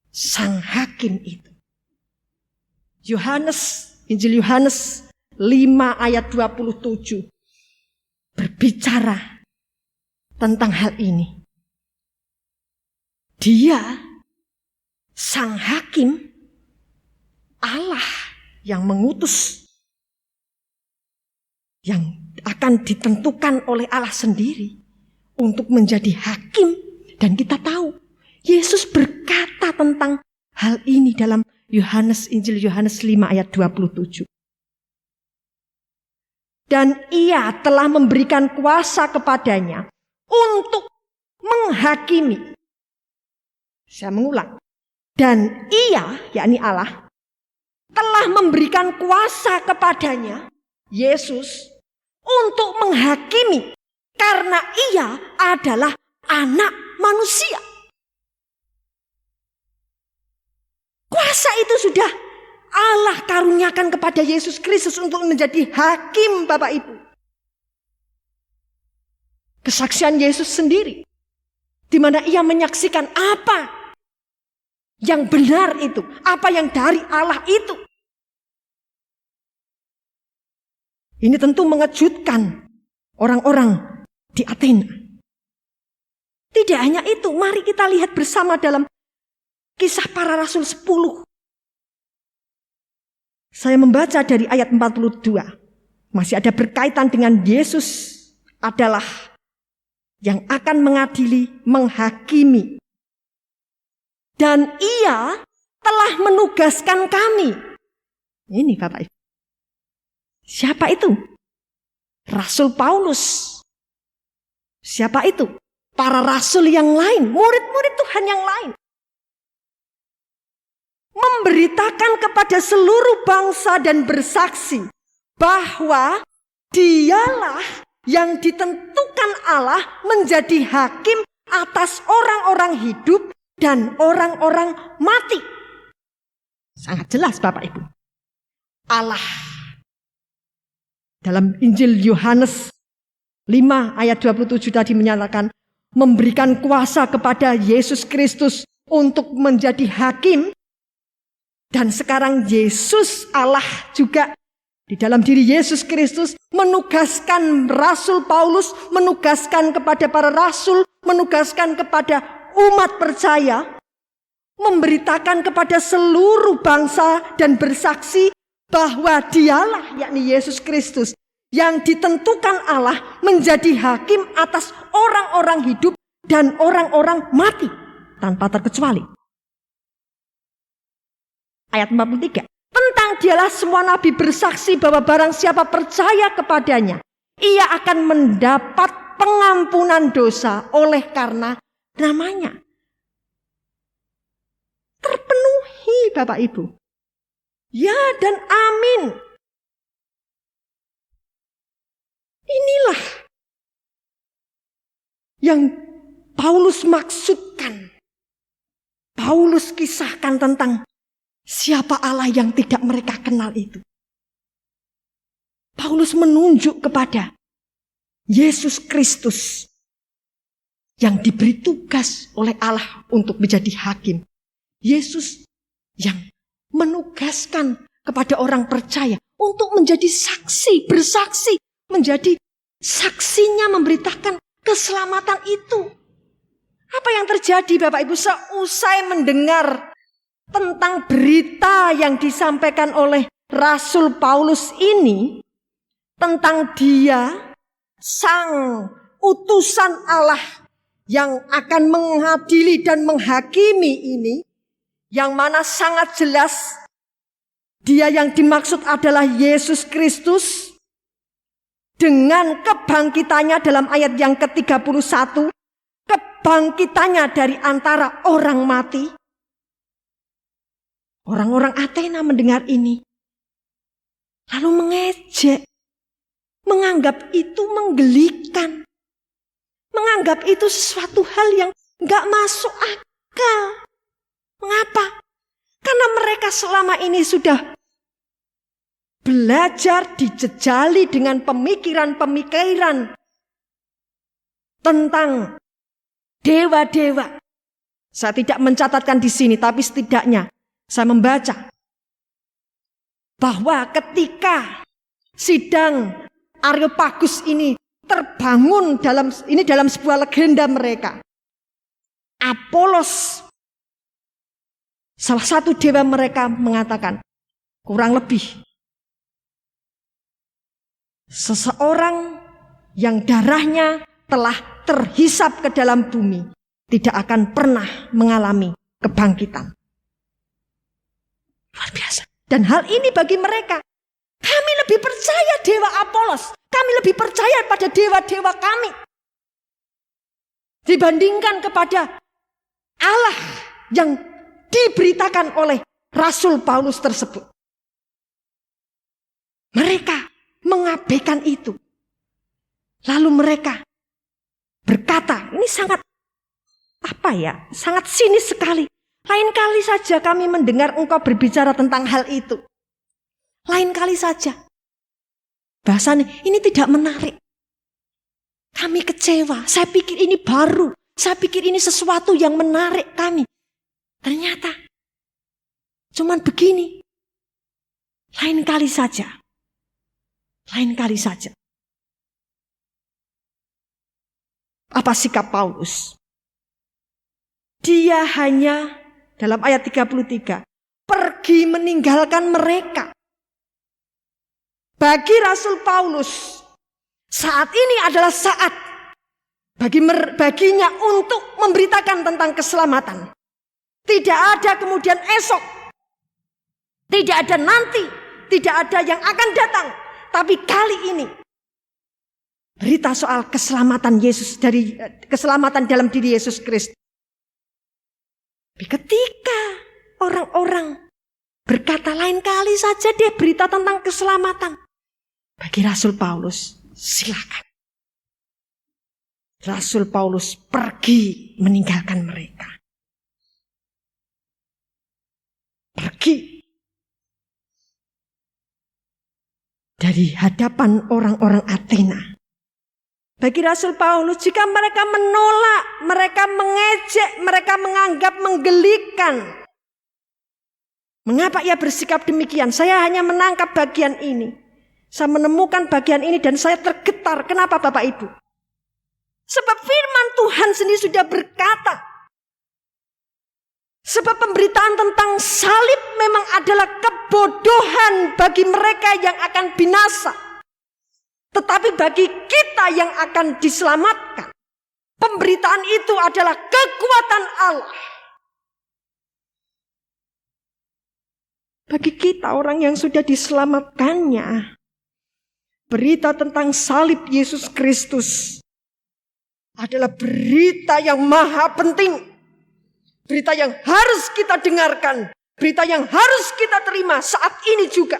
Sang hakim itu. Injil Yohanes 5 ayat 27 berbicara tentang hal ini. Dia, sang hakim, Allah yang mengutus, yang akan ditentukan oleh Allah sendiri untuk menjadi hakim. Dan kita tahu, Yesus berkata tentang hal ini dalam Injil Yohanes 5 ayat 27. Dan ia telah memberikan kuasa kepadanya untuk menghakimi. Saya mengulang. Dan ia, yakni Allah, telah memberikan kuasa kepadanya, Yesus, untuk menghakimi. Karena ia adalah anak manusia. Kuasa itu sudah Allah karuniakan kepada Yesus Kristus untuk menjadi hakim, Bapak Ibu. Kesaksian Yesus sendiri, di mana ia menyaksikan apa yang benar itu, apa yang dari Allah itu. Ini tentu mengejutkan orang-orang di Athena. Tidak hanya itu, mari kita lihat bersama dalam Kisah Para Rasul 10. Saya membaca dari ayat 42. Masih ada berkaitan dengan Yesus adalah yang akan mengadili, menghakimi. Dan ia telah menugaskan kami. Ini Bapak Ibu. Siapa itu? Rasul Paulus. Siapa itu? Para rasul yang lain, murid-murid Tuhan yang lain. Memberitakan kepada seluruh bangsa dan bersaksi bahwa dialah yang ditentukan Allah menjadi hakim atas orang-orang hidup dan orang-orang mati. Sangat jelas Bapak Ibu. Allah dalam Injil Yohanes 5 ayat 27 tadi menyatakan memberikan kuasa kepada Yesus Kristus untuk menjadi hakim. Dan sekarang Yesus Allah juga di dalam diri Yesus Kristus menugaskan Rasul Paulus, menugaskan kepada para rasul, menugaskan kepada umat percaya, memberitakan kepada seluruh bangsa dan bersaksi bahwa dialah, yakni Yesus Kristus, yang ditentukan Allah menjadi hakim atas orang-orang hidup dan orang-orang mati tanpa terkecuali. Ayat 43. Tentang dialah semua nabi bersaksi bahwa barang siapa percaya kepadanya, ia akan mendapat pengampunan dosa oleh karena namanya. Terpenuhi Bapak Ibu. Ya dan amin. Inilah yang Paulus maksudkan. Paulus kisahkan tentang siapa Allah yang tidak mereka kenal itu. Paulus menunjuk kepada Yesus Kristus yang diberi tugas oleh Allah untuk menjadi hakim. Yesus yang menugaskan kepada orang percaya untuk menjadi saksi, bersaksi, menjadi saksinya memberitakan keselamatan itu. Apa yang terjadi Bapak Ibu seusai mendengar tentang berita yang disampaikan oleh Rasul Paulus ini, tentang dia sang utusan Allah yang akan mengadili dan menghakimi ini, yang mana sangat jelas dia yang dimaksud adalah Yesus Kristus dengan kebangkitannya dalam ayat yang ke-31, kebangkitannya dari antara orang mati. Orang-orang Athena mendengar ini, lalu mengejek, menganggap itu menggelikan, menganggap itu sesuatu hal yang gak masuk akal. Mengapa? Karena mereka selama ini sudah belajar dijejali dengan pemikiran-pemikiran tentang dewa-dewa. Saya tidak mencatatkan di sini, tapi setidaknya saya membaca bahwa ketika sidang Areopagus ini terbangun dalam sebuah legenda mereka. Apolos, salah satu dewa mereka, mengatakan kurang lebih seseorang yang darahnya telah terhisap ke dalam bumi tidak akan pernah mengalami kebangkitan. Luar biasa. Dan hal ini bagi mereka, kami lebih percaya dewa Apolos, kami lebih percaya pada dewa-dewa kami dibandingkan kepada Allah yang diberitakan oleh Rasul Paulus tersebut. Mereka mengabaikan itu. Lalu mereka berkata, ini sangat sangat sinis sekali. Lain kali saja kami mendengar engkau berbicara tentang hal itu. Lain kali saja. Bahasanya ini tidak menarik. Kami kecewa. Saya pikir ini baru. Saya pikir ini sesuatu yang menarik kami. Ternyata cuman begini. Lain kali saja. Lain kali saja. Apa sikap Paulus? Dia hanya dalam ayat 33 pergi meninggalkan mereka. Bagi Rasul Paulus, saat ini adalah saat baginya untuk memberitakan tentang keselamatan. Tidak ada kemudian esok, tidak ada nanti, tidak ada yang akan datang. Tapi kali ini berita soal keselamatan Yesus, dari keselamatan dalam diri Yesus Kristus. Ketika orang-orang berkata lain kali saja dia berita tentang keselamatan, bagi Rasul Paulus silakan. Rasul Paulus pergi meninggalkan mereka. Pergi dari hadapan orang-orang Athena. Bagi Rasul Paulus, jika mereka menolak, mereka mengejek, mereka menganggap menggelikan. Mengapa ia bersikap demikian? Saya hanya menangkap bagian ini. Saya menemukan bagian ini dan saya tergetar. Kenapa Bapak Ibu? Sebab firman Tuhan sendiri sudah berkata. Sebab pemberitaan tentang salib memang adalah kebodohan bagi mereka yang akan binasa. Tetapi bagi kita yang akan diselamatkan, pemberitaan itu adalah kekuatan Allah. Bagi kita orang yang sudah diselamatkannya, berita tentang salib Yesus Kristus adalah berita yang maha penting. Berita yang harus kita dengarkan. Berita yang harus kita terima saat ini juga.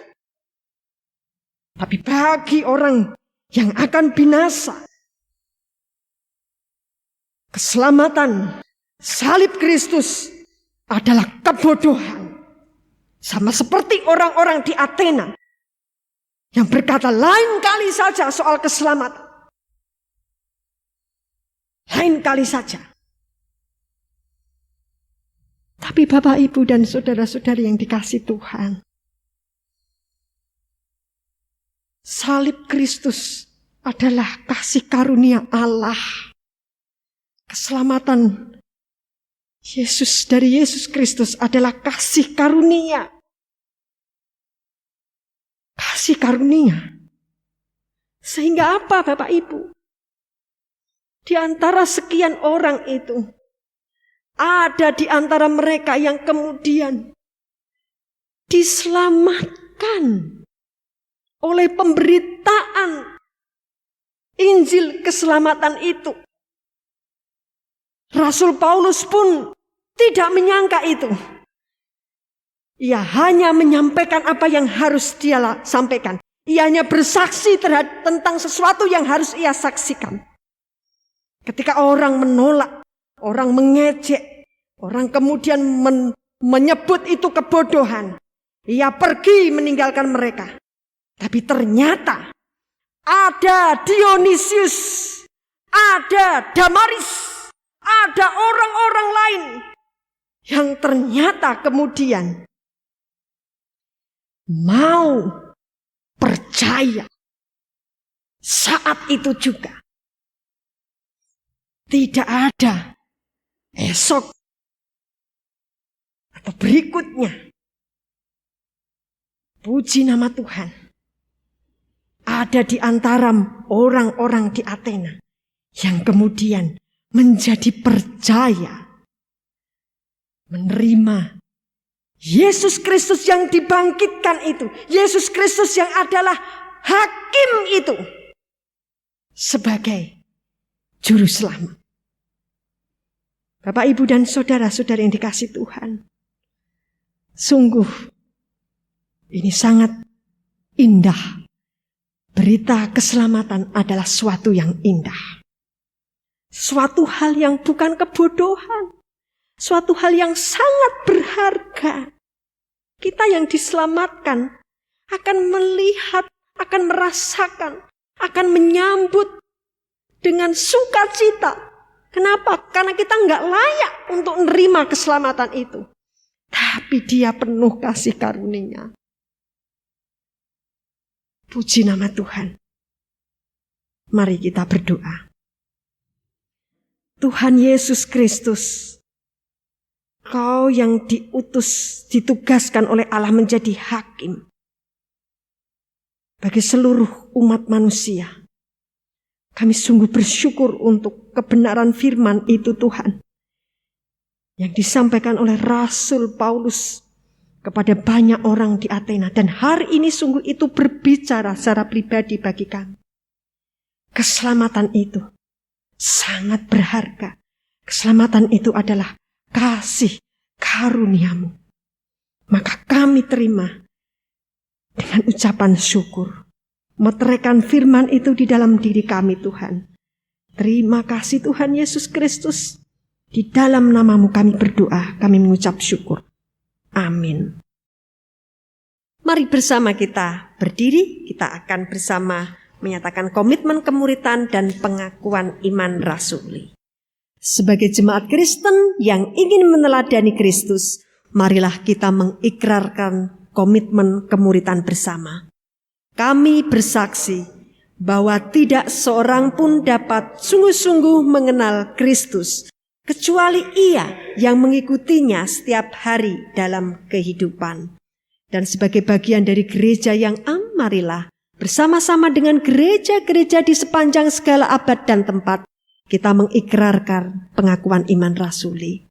Tapi bagi orang yang akan binasa, keselamatan salib Kristus adalah kebodohan. Sama seperti orang-orang di Athena yang berkata lain kali saja soal keselamatan. Lain kali saja. Tapi Bapak, Ibu, dan saudara-saudari yang dikasihi Tuhan, salib Kristus adalah kasih karunia Allah. Keselamatan Yesus dari Yesus Kristus adalah kasih karunia. Kasih karunia. Sehingga apa Bapak Ibu? Di antara sekian orang itu, ada di antara mereka yang kemudian diselamatkan oleh pemberitaan Injil keselamatan itu. Rasul Paulus pun tidak menyangka itu. Ia hanya menyampaikan apa yang harus dia sampaikan. Ia hanya bersaksi tentang sesuatu yang harus ia saksikan. Ketika orang menolak, orang mengejek, orang kemudian menyebut itu kebodohan, ia pergi meninggalkan mereka. Tapi ternyata ada Dionysius, ada Damaris, ada orang-orang lain yang ternyata kemudian mau percaya saat itu juga. Tidak ada esok atau berikutnya. Puji nama Tuhan. Ada di antara orang-orang di Athena yang kemudian menjadi percaya, menerima Yesus Kristus yang dibangkitkan itu, Yesus Kristus yang adalah hakim itu sebagai juru selamat. Bapak, Ibu, dan saudara-saudara yang dikasihi Tuhan, sungguh ini sangat indah. Berita keselamatan adalah suatu yang indah. Suatu hal yang bukan kebodohan. Suatu hal yang sangat berharga. Kita yang diselamatkan akan melihat, akan merasakan, akan menyambut dengan sukacita. Kenapa? Karena kita nggak layak untuk menerima keselamatan itu. Tapi Dia penuh kasih karunia. Puji nama Tuhan. Mari kita berdoa. Tuhan Yesus Kristus, Kau yang diutus, ditugaskan oleh Allah menjadi hakim bagi seluruh umat manusia. Kami sungguh bersyukur untuk kebenaran firman itu Tuhan, yang disampaikan oleh Rasul Paulus kepada banyak orang di Athena. Dan hari ini sungguh itu berbicara secara pribadi bagi kami. Keselamatan itu sangat berharga. Keselamatan itu adalah kasih karunia-Mu. Maka kami terima dengan ucapan syukur. Meteraikan firman itu di dalam diri kami Tuhan. Terima kasih Tuhan Yesus Kristus. Di dalam nama-Mu kami berdoa, kami mengucap syukur. Amin. Mari bersama kita berdiri, kita akan bersama menyatakan komitmen kemuritan dan pengakuan iman rasuli. Sebagai jemaat Kristen yang ingin meneladani Kristus, marilah kita mengikrarkan komitmen kemuritan bersama. Kami bersaksi bahwa tidak seorang pun dapat sungguh-sungguh mengenal Kristus, kecuali ia yang mengikutinya setiap hari dalam kehidupan. Dan sebagai bagian dari gereja yang am, marilah bersama-sama dengan gereja-gereja di sepanjang segala abad dan tempat, kita mengikrarkan pengakuan iman rasuli.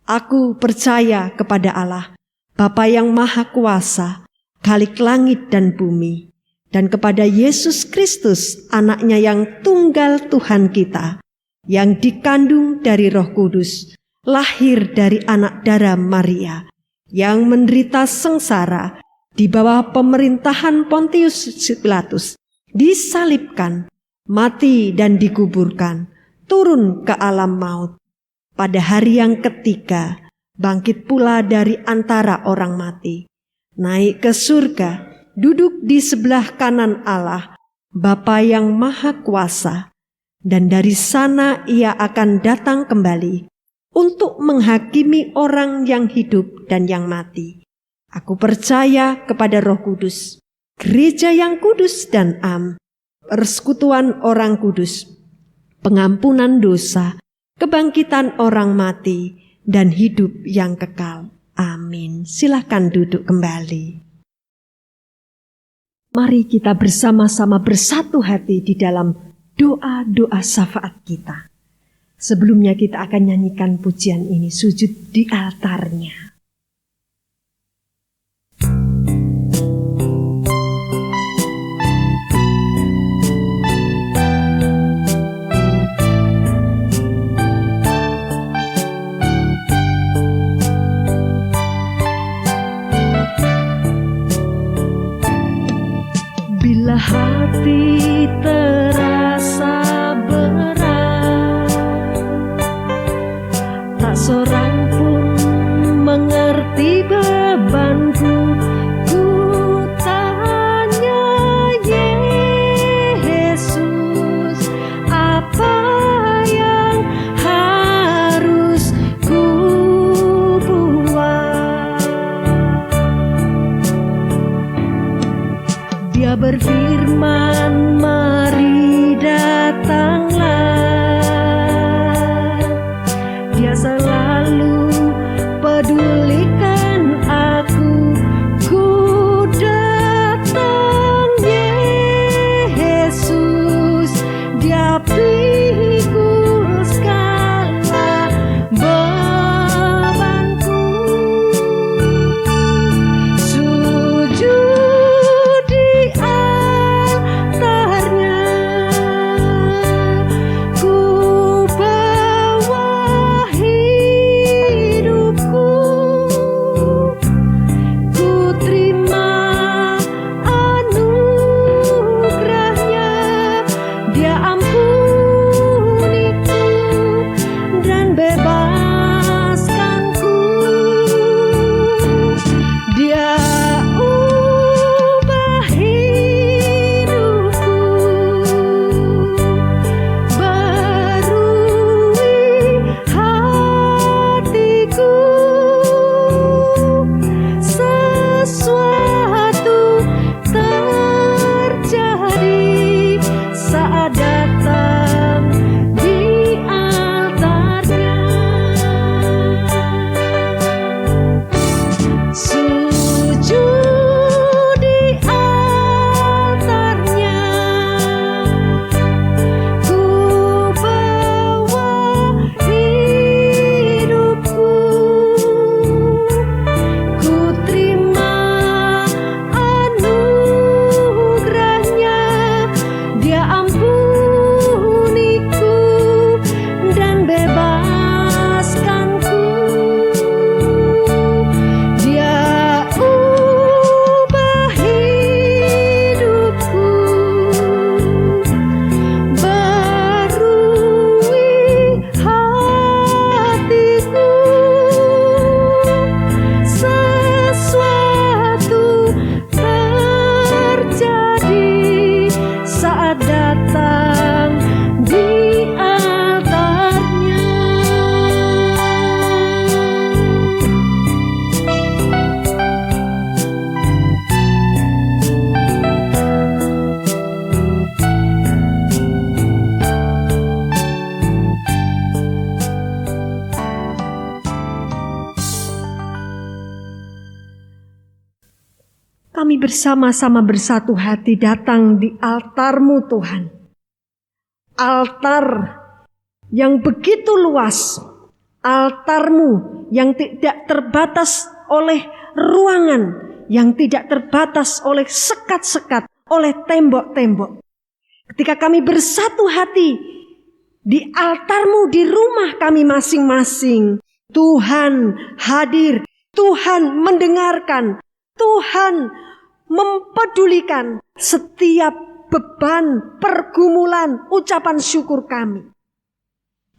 Aku percaya kepada Allah, Bapa yang Maha Kuasa, Khalik langit dan bumi, dan kepada Yesus Kristus, anaknya yang tunggal Tuhan kita, yang dikandung dari Roh Kudus, lahir dari anak darah Maria, yang menderita sengsara di bawah pemerintahan Pontius Pilatus, disalibkan, mati dan dikuburkan, turun ke alam maut. Pada hari yang ketiga, bangkit pula dari antara orang mati, naik ke surga, duduk di sebelah kanan Allah, Bapa yang Maha Kuasa, dan dari sana ia akan datang kembali untuk menghakimi orang yang hidup dan yang mati. Aku percaya kepada Roh Kudus, gereja yang kudus dan am, persekutuan orang kudus, pengampunan dosa, kebangkitan orang mati, dan hidup yang kekal. Amin. Silakan duduk kembali. Mari kita bersama-sama bersatu hati di dalam doa-doa syafaat kita. Sebelumnya kita akan nyanyikan pujian ini, sujud di altarnya. Bila hati terasa berat, tak seorang pun mengerti bebanku, ku tanya Yesus, apa yang harus ku buat? Dia berfirman, mari datanglah. Dia selalu pedulikan aku. Ku datang Yesus, dia pikul segala bebanku. Sujud di altarnya, ku bawa hidupku, ku terima anugerahnya, dia ampuniku dan bebaskanku. Dia ubah hidupku, barui hatiku. Sesuatu terjadi saat datang di altarnya. Sujud di altarnya, ku bawa hidupku, ku terima anugerahnya, dia ampuniku dan bebaskanku. Dia ubah hidupku, barui kami bersama-sama bersatu hati datang di altar-Mu Tuhan. Altar yang begitu luas, altar-Mu yang tidak terbatas oleh ruangan, yang tidak terbatas oleh sekat-sekat, oleh tembok-tembok. Ketika kami bersatu hati di altar-Mu, di rumah kami masing-masing, Tuhan hadir, Tuhan mendengarkan, Tuhan mempedulikan setiap beban, pergumulan, ucapan syukur kami.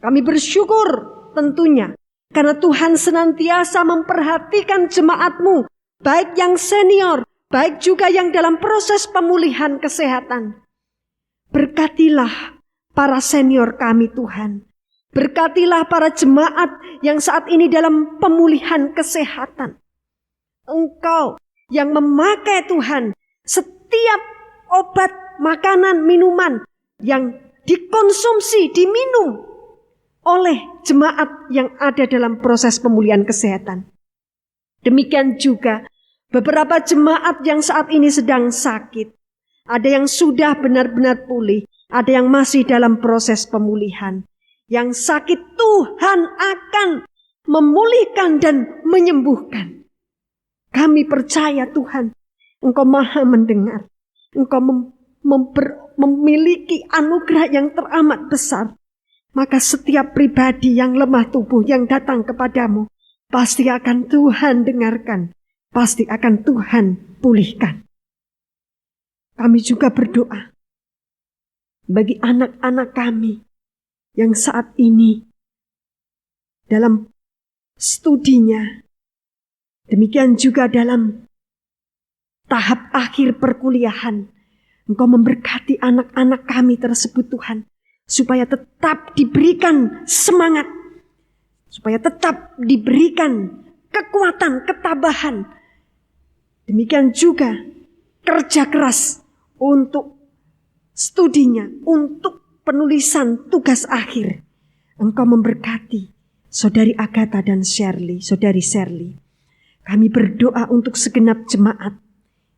Kami bersyukur tentunya karena Tuhan senantiasa memperhatikan jemaat-Mu, baik yang senior, baik juga yang dalam proses pemulihan kesehatan. Berkatilah para senior kami Tuhan. Berkatilah para jemaat yang saat ini dalam pemulihan kesehatan. Engkau yang memakai Tuhan setiap obat, makanan, minuman yang dikonsumsi, diminum oleh jemaat yang ada dalam proses pemulihan kesehatan. Demikian juga beberapa jemaat yang saat ini sedang sakit. Ada yang sudah benar-benar pulih, ada yang masih dalam proses pemulihan. Yang sakit Tuhan akan memulihkan dan menyembuhkan. Kami percaya Tuhan, Engkau maha mendengar. Engkau memiliki anugerah yang teramat besar. Maka setiap pribadi yang lemah tubuh yang datang kepadamu, pasti akan Tuhan dengarkan. Pasti akan Tuhan pulihkan. Kami juga berdoa bagi anak-anak kami yang saat ini dalam studinya, demikian juga dalam tahap akhir perkuliahan. Engkau memberkati anak-anak kami tersebut Tuhan, supaya tetap diberikan semangat, supaya tetap diberikan kekuatan, ketabahan. Demikian juga kerja keras untuk studinya, untuk penulisan tugas akhir. Engkau memberkati Saudari Agatha dan Saudari Shirley. Kami berdoa untuk segenap jemaat.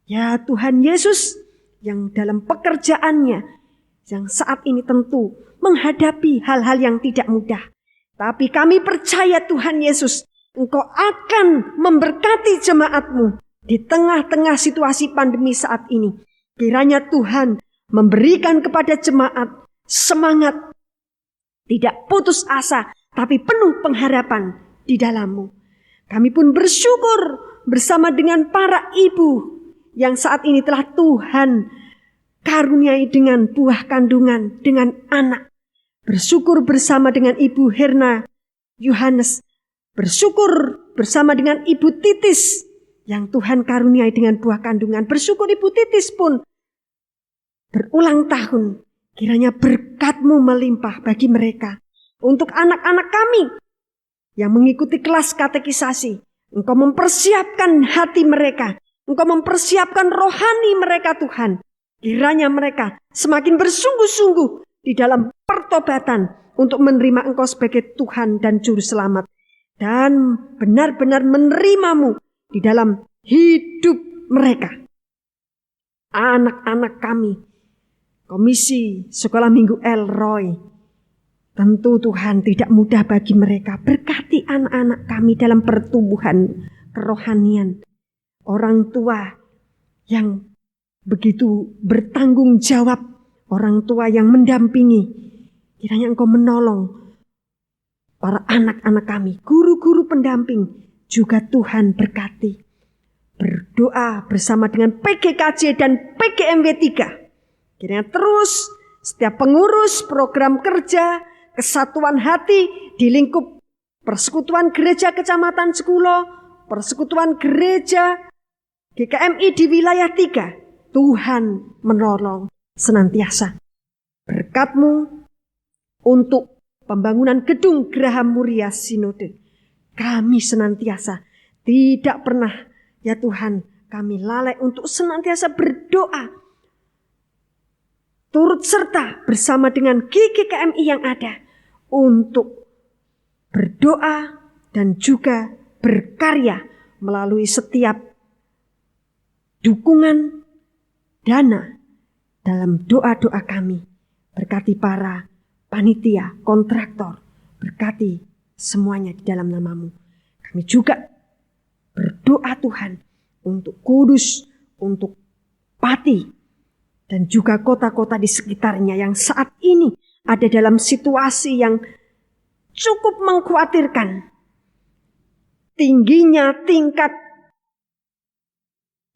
Ya Tuhan Yesus, yang dalam pekerjaannya, yang saat ini tentu menghadapi hal-hal yang tidak mudah. Tapi kami percaya Tuhan Yesus, Engkau akan memberkati jemaat-Mu di tengah-tengah situasi pandemi saat ini. Kiranya Tuhan memberikan kepada jemaat semangat, tidak putus asa, tapi penuh pengharapan di dalam-Mu. Kami pun bersyukur bersama dengan para ibu yang saat ini telah Tuhan karuniai dengan buah kandungan, dengan anak. Bersyukur bersama dengan Ibu Herna Yohanes. Bersyukur bersama dengan Ibu Titis yang Tuhan karuniai dengan buah kandungan. Bersyukur Ibu Titis pun berulang tahun. Kiranya berkat-Mu melimpah bagi mereka. Untuk anak-anak kami yang mengikuti kelas katekisasi, Engkau mempersiapkan hati mereka. Engkau mempersiapkan rohani mereka Tuhan. Kiranya mereka semakin bersungguh-sungguh di dalam pertobatan untuk menerima Engkau sebagai Tuhan dan Juru Selamat. Dan benar-benar menerima-Mu di dalam hidup mereka. Anak-anak kami, Komisi Sekolah Minggu Elroy, tentu Tuhan tidak mudah bagi mereka. Berkati anak-anak kami dalam pertumbuhan kerohanian. Orang tua yang begitu bertanggung jawab, orang tua yang mendampingi. Kiranya Engkau menolong para anak-anak kami, guru-guru pendamping juga Tuhan berkati. Berdoa bersama dengan PGKJ dan PGMW 3. Kiranya terus setiap pengurus program kerja kesatuan hati di lingkup Persekutuan Gereja Kecamatan Sekulo, Persekutuan Gereja GKMI di wilayah 3, Tuhan menolong senantiasa. Berkat-Mu untuk pembangunan gedung Geraha Muria Sinode, kami senantiasa tidak pernah, ya Tuhan, kami lalai untuk senantiasa berdoa, turut serta bersama dengan GKMI yang ada untuk berdoa dan juga berkarya melalui setiap dukungan dana dalam doa-doa kami. Berkati para panitia, kontraktor, berkati semuanya di dalam nama-Mu. Kami juga berdoa Tuhan untuk Kudus, untuk Pati, dan juga kota-kota di sekitarnya yang saat ini ada dalam situasi yang cukup mengkhawatirkan. Tingginya tingkat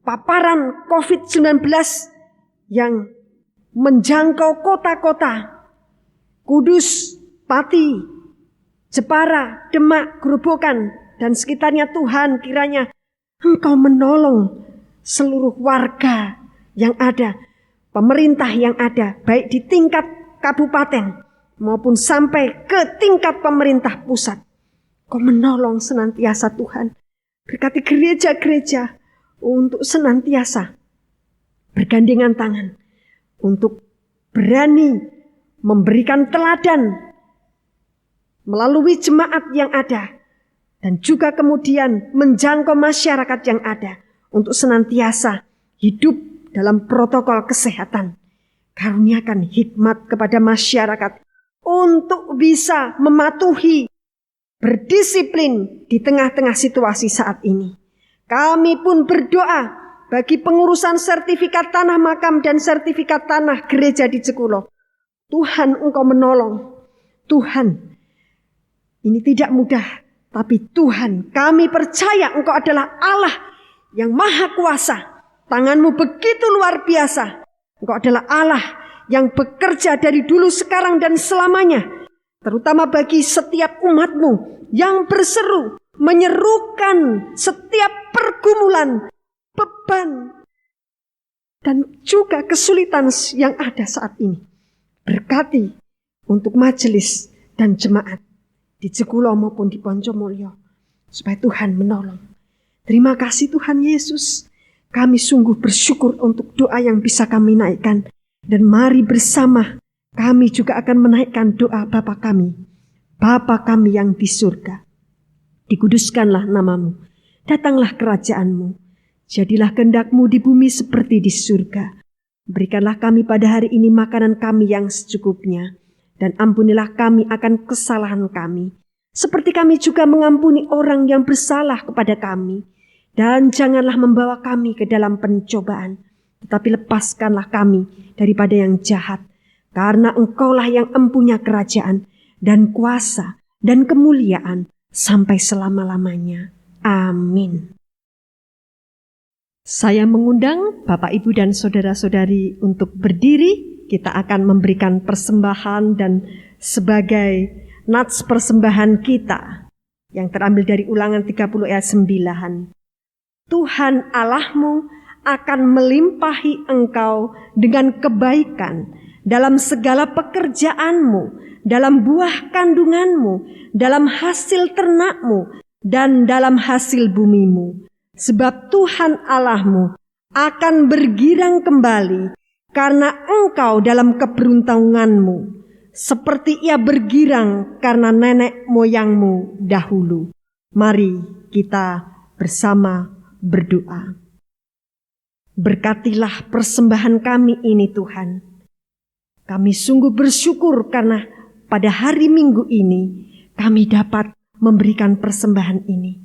paparan COVID-19 yang menjangkau kota-kota Kudus, Pati, Jepara, Demak, Grobogan, dan sekitarnya. Tuhan, kiranya Engkau menolong seluruh warga yang ada, pemerintah yang ada, baik di tingkat kabupaten maupun sampai ke tingkat pemerintah pusat. Kau menolong senantiasa Tuhan. Berkati gereja-gereja untuk senantiasa bergandengan tangan, untuk berani memberikan teladan melalui jemaat yang ada, dan juga kemudian menjangkau masyarakat yang ada untuk senantiasa hidup dalam protokol kesehatan. Karuniakan hikmat kepada masyarakat untuk bisa mematuhi, berdisiplin di tengah-tengah situasi saat ini. Kami pun berdoa bagi pengurusan sertifikat tanah makam dan sertifikat tanah gereja di Jekulo. Tuhan, Engkau menolong. Tuhan, ini tidak mudah, tapi Tuhan, kami percaya Engkau adalah Allah yang maha kuasa. Tangan-Mu begitu luar biasa. Engkau adalah Allah yang bekerja dari dulu, sekarang, dan selamanya. Terutama bagi setiap umat-Mu yang berseru, menyerukan setiap pergumulan, beban, dan juga kesulitan yang ada saat ini. Berkati untuk majelis dan jemaat di Jekulo maupun di Poncomolyo, supaya Tuhan menolong. Terima kasih Tuhan Yesus. Kami sungguh bersyukur untuk doa yang bisa kami naikkan. Dan mari bersama kami juga akan menaikkan doa Bapa kami. Bapa kami yang di surga, dikuduskanlah nama-Mu. Datanglah kerajaan-Mu. Jadilah kehendak-Mu di bumi seperti di surga. Berikanlah kami pada hari ini makanan kami yang secukupnya. Dan ampunilah kami akan kesalahan kami, seperti kami juga mengampuni orang yang bersalah kepada kami. Dan janganlah membawa kami ke dalam pencobaan, tetapi lepaskanlah kami daripada yang jahat. Karena Engkaulah yang empunya kerajaan dan kuasa dan kemuliaan sampai selama-lamanya. Amin. Saya mengundang Bapak, Ibu, dan saudara-saudari untuk berdiri. Kita akan memberikan persembahan, dan sebagai nats persembahan kita yang terambil dari Ulangan 30 ayat 9. Tuhan Allahmu akan melimpahi engkau dengan kebaikan dalam segala pekerjaanmu, dalam buah kandunganmu, dalam hasil ternakmu, dan dalam hasil bumimu. Sebab Tuhan Allahmu akan bergirang kembali karena engkau dalam keberuntunganmu, seperti ia bergirang karena nenek moyangmu dahulu. Mari kita bersama berdoa. Berkatilah persembahan kami ini Tuhan. Kami sungguh bersyukur karena pada hari Minggu ini kami dapat memberikan persembahan ini.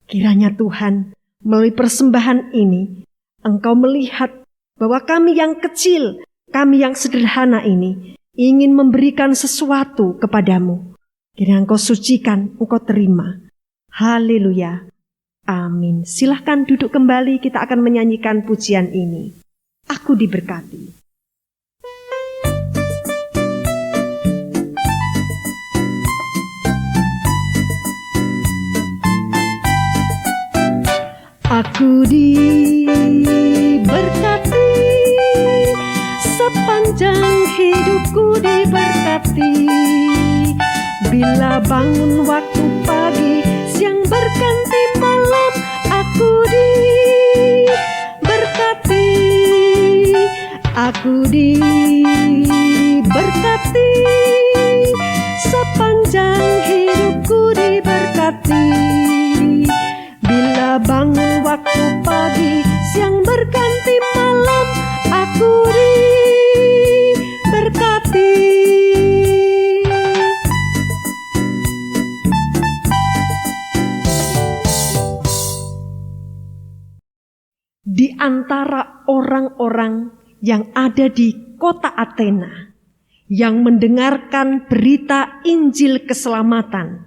Kiranya Tuhan, melalui persembahan ini Engkau melihat bahwa kami yang kecil, kami yang sederhana ini ingin memberikan sesuatu kepadamu. Kiranya Engkau sucikan, Engkau terima. Haleluya. Amin. Silahkan duduk kembali, kita akan menyanyikan pujian ini. Aku diberkati. Aku diberkati, sepanjang hidupku diberkati. Bila bangun waktu pagi, siang berganti malam, aku diberkati. Aku diberkati, sepanjang hidupku diberkati. Bila bangun waktu pagi, siang berganti antara orang-orang yang ada di kota Athena, yang mendengarkan berita Injil keselamatan.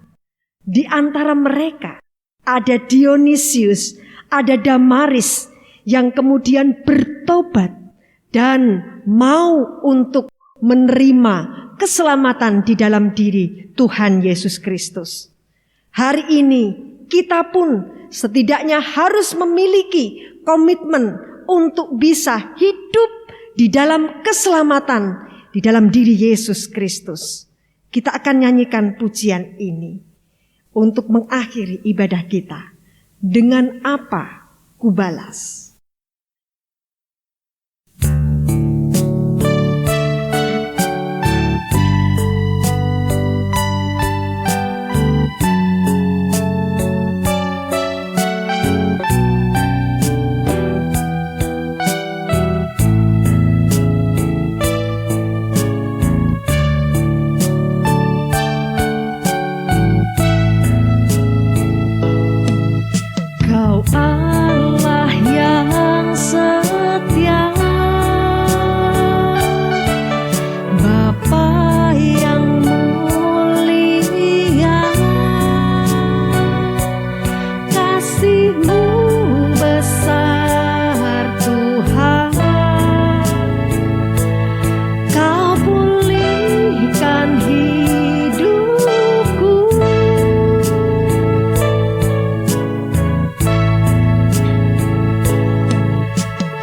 Di antara mereka ada Dionysius, ada Damaris yang kemudian bertobat dan mau untuk menerima keselamatan di dalam diri Tuhan Yesus Kristus. Hari ini kita pun setidaknya harus memiliki komitmen untuk bisa hidup di dalam keselamatan di dalam diri Yesus Kristus. Kita akan nyanyikan pujian ini untuk mengakhiri ibadah kita. Dengan apa ku balas? Allah yang setia, Bapa yang mulia, kasih-Mu besar Tuhan, Kau pulihkan hidupku.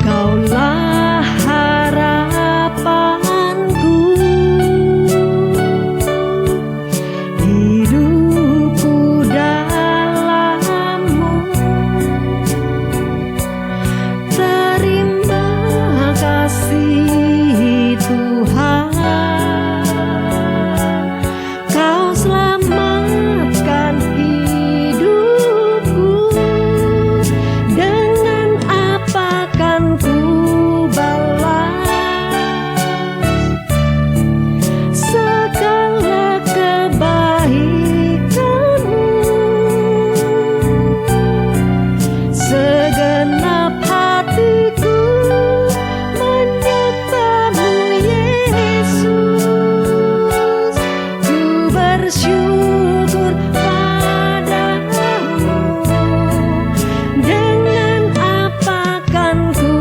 Kaulah harapanku, hidupku dalam-Mu. Terima kasih Tuhan, Kau selamatkan hidupku. Dengan apa kan ku segala kebaikan-Mu? Segenap hatiku menyembah-Mu Yesus, ku bersyukur padamu. Dengan apa kan ku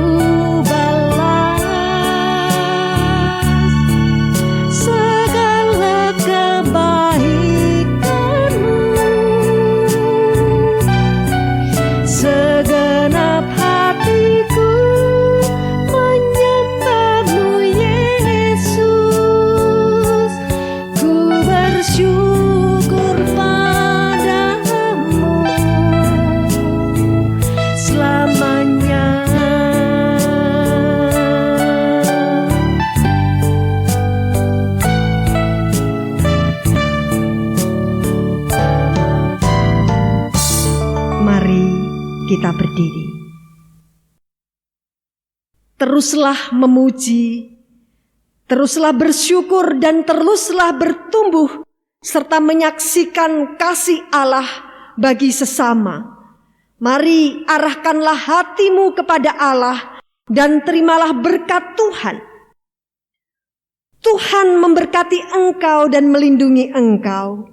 segala kebaikan-Mu? Segenap hatiku menyembah-Mu Yesus, ku bersyukur padamu selamanya. Mari kita berdiri. Teruslah memuji, teruslah bersyukur dan teruslah bertumbuh serta menyaksikan kasih Allah bagi sesama. Mari arahkanlah hatimu kepada Allah dan terimalah berkat Tuhan. Tuhan memberkati engkau dan melindungi engkau.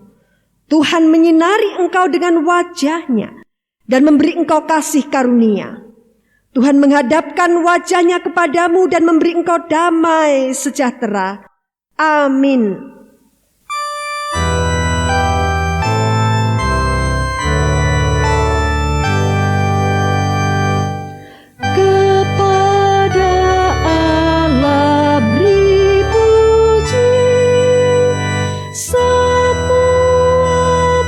Tuhan menyinari engkau dengan wajah-Nya dan memberi engkau kasih karunia. Tuhan menghadapkan wajah-Nya kepadamu dan memberi engkau damai sejahtera. Amin. Kepada Allah beri puji, semua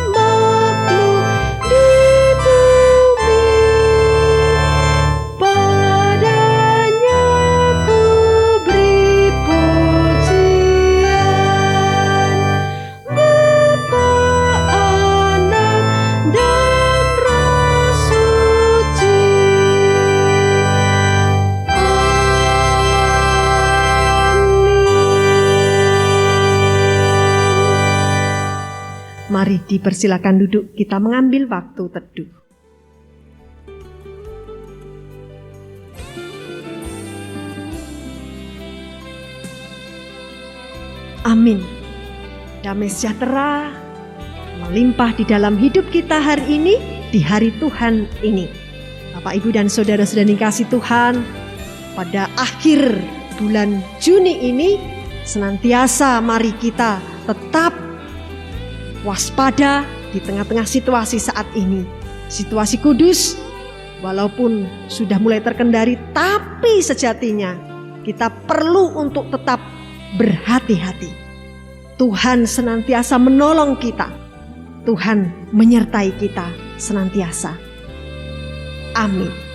makhluk di bumi. Padanya ku beri pujian, Bapa, Anak, dan Roh Suci. Mari dipersilakan duduk, kita mengambil waktu teduh. Amin. Damai sejahtera melimpah di dalam hidup kita hari ini, di hari Tuhan ini. Bapak, Ibu, dan saudara-saudara yang dikasihi Tuhan, pada akhir bulan Juni ini senantiasa mari kita tetap waspada di tengah-tengah situasi saat ini. Situasi kudus walaupun sudah mulai terkendali, tapi sejatinya kita perlu untuk tetap berhati-hati. Tuhan senantiasa menolong kita. Tuhan menyertai kita senantiasa. Amin.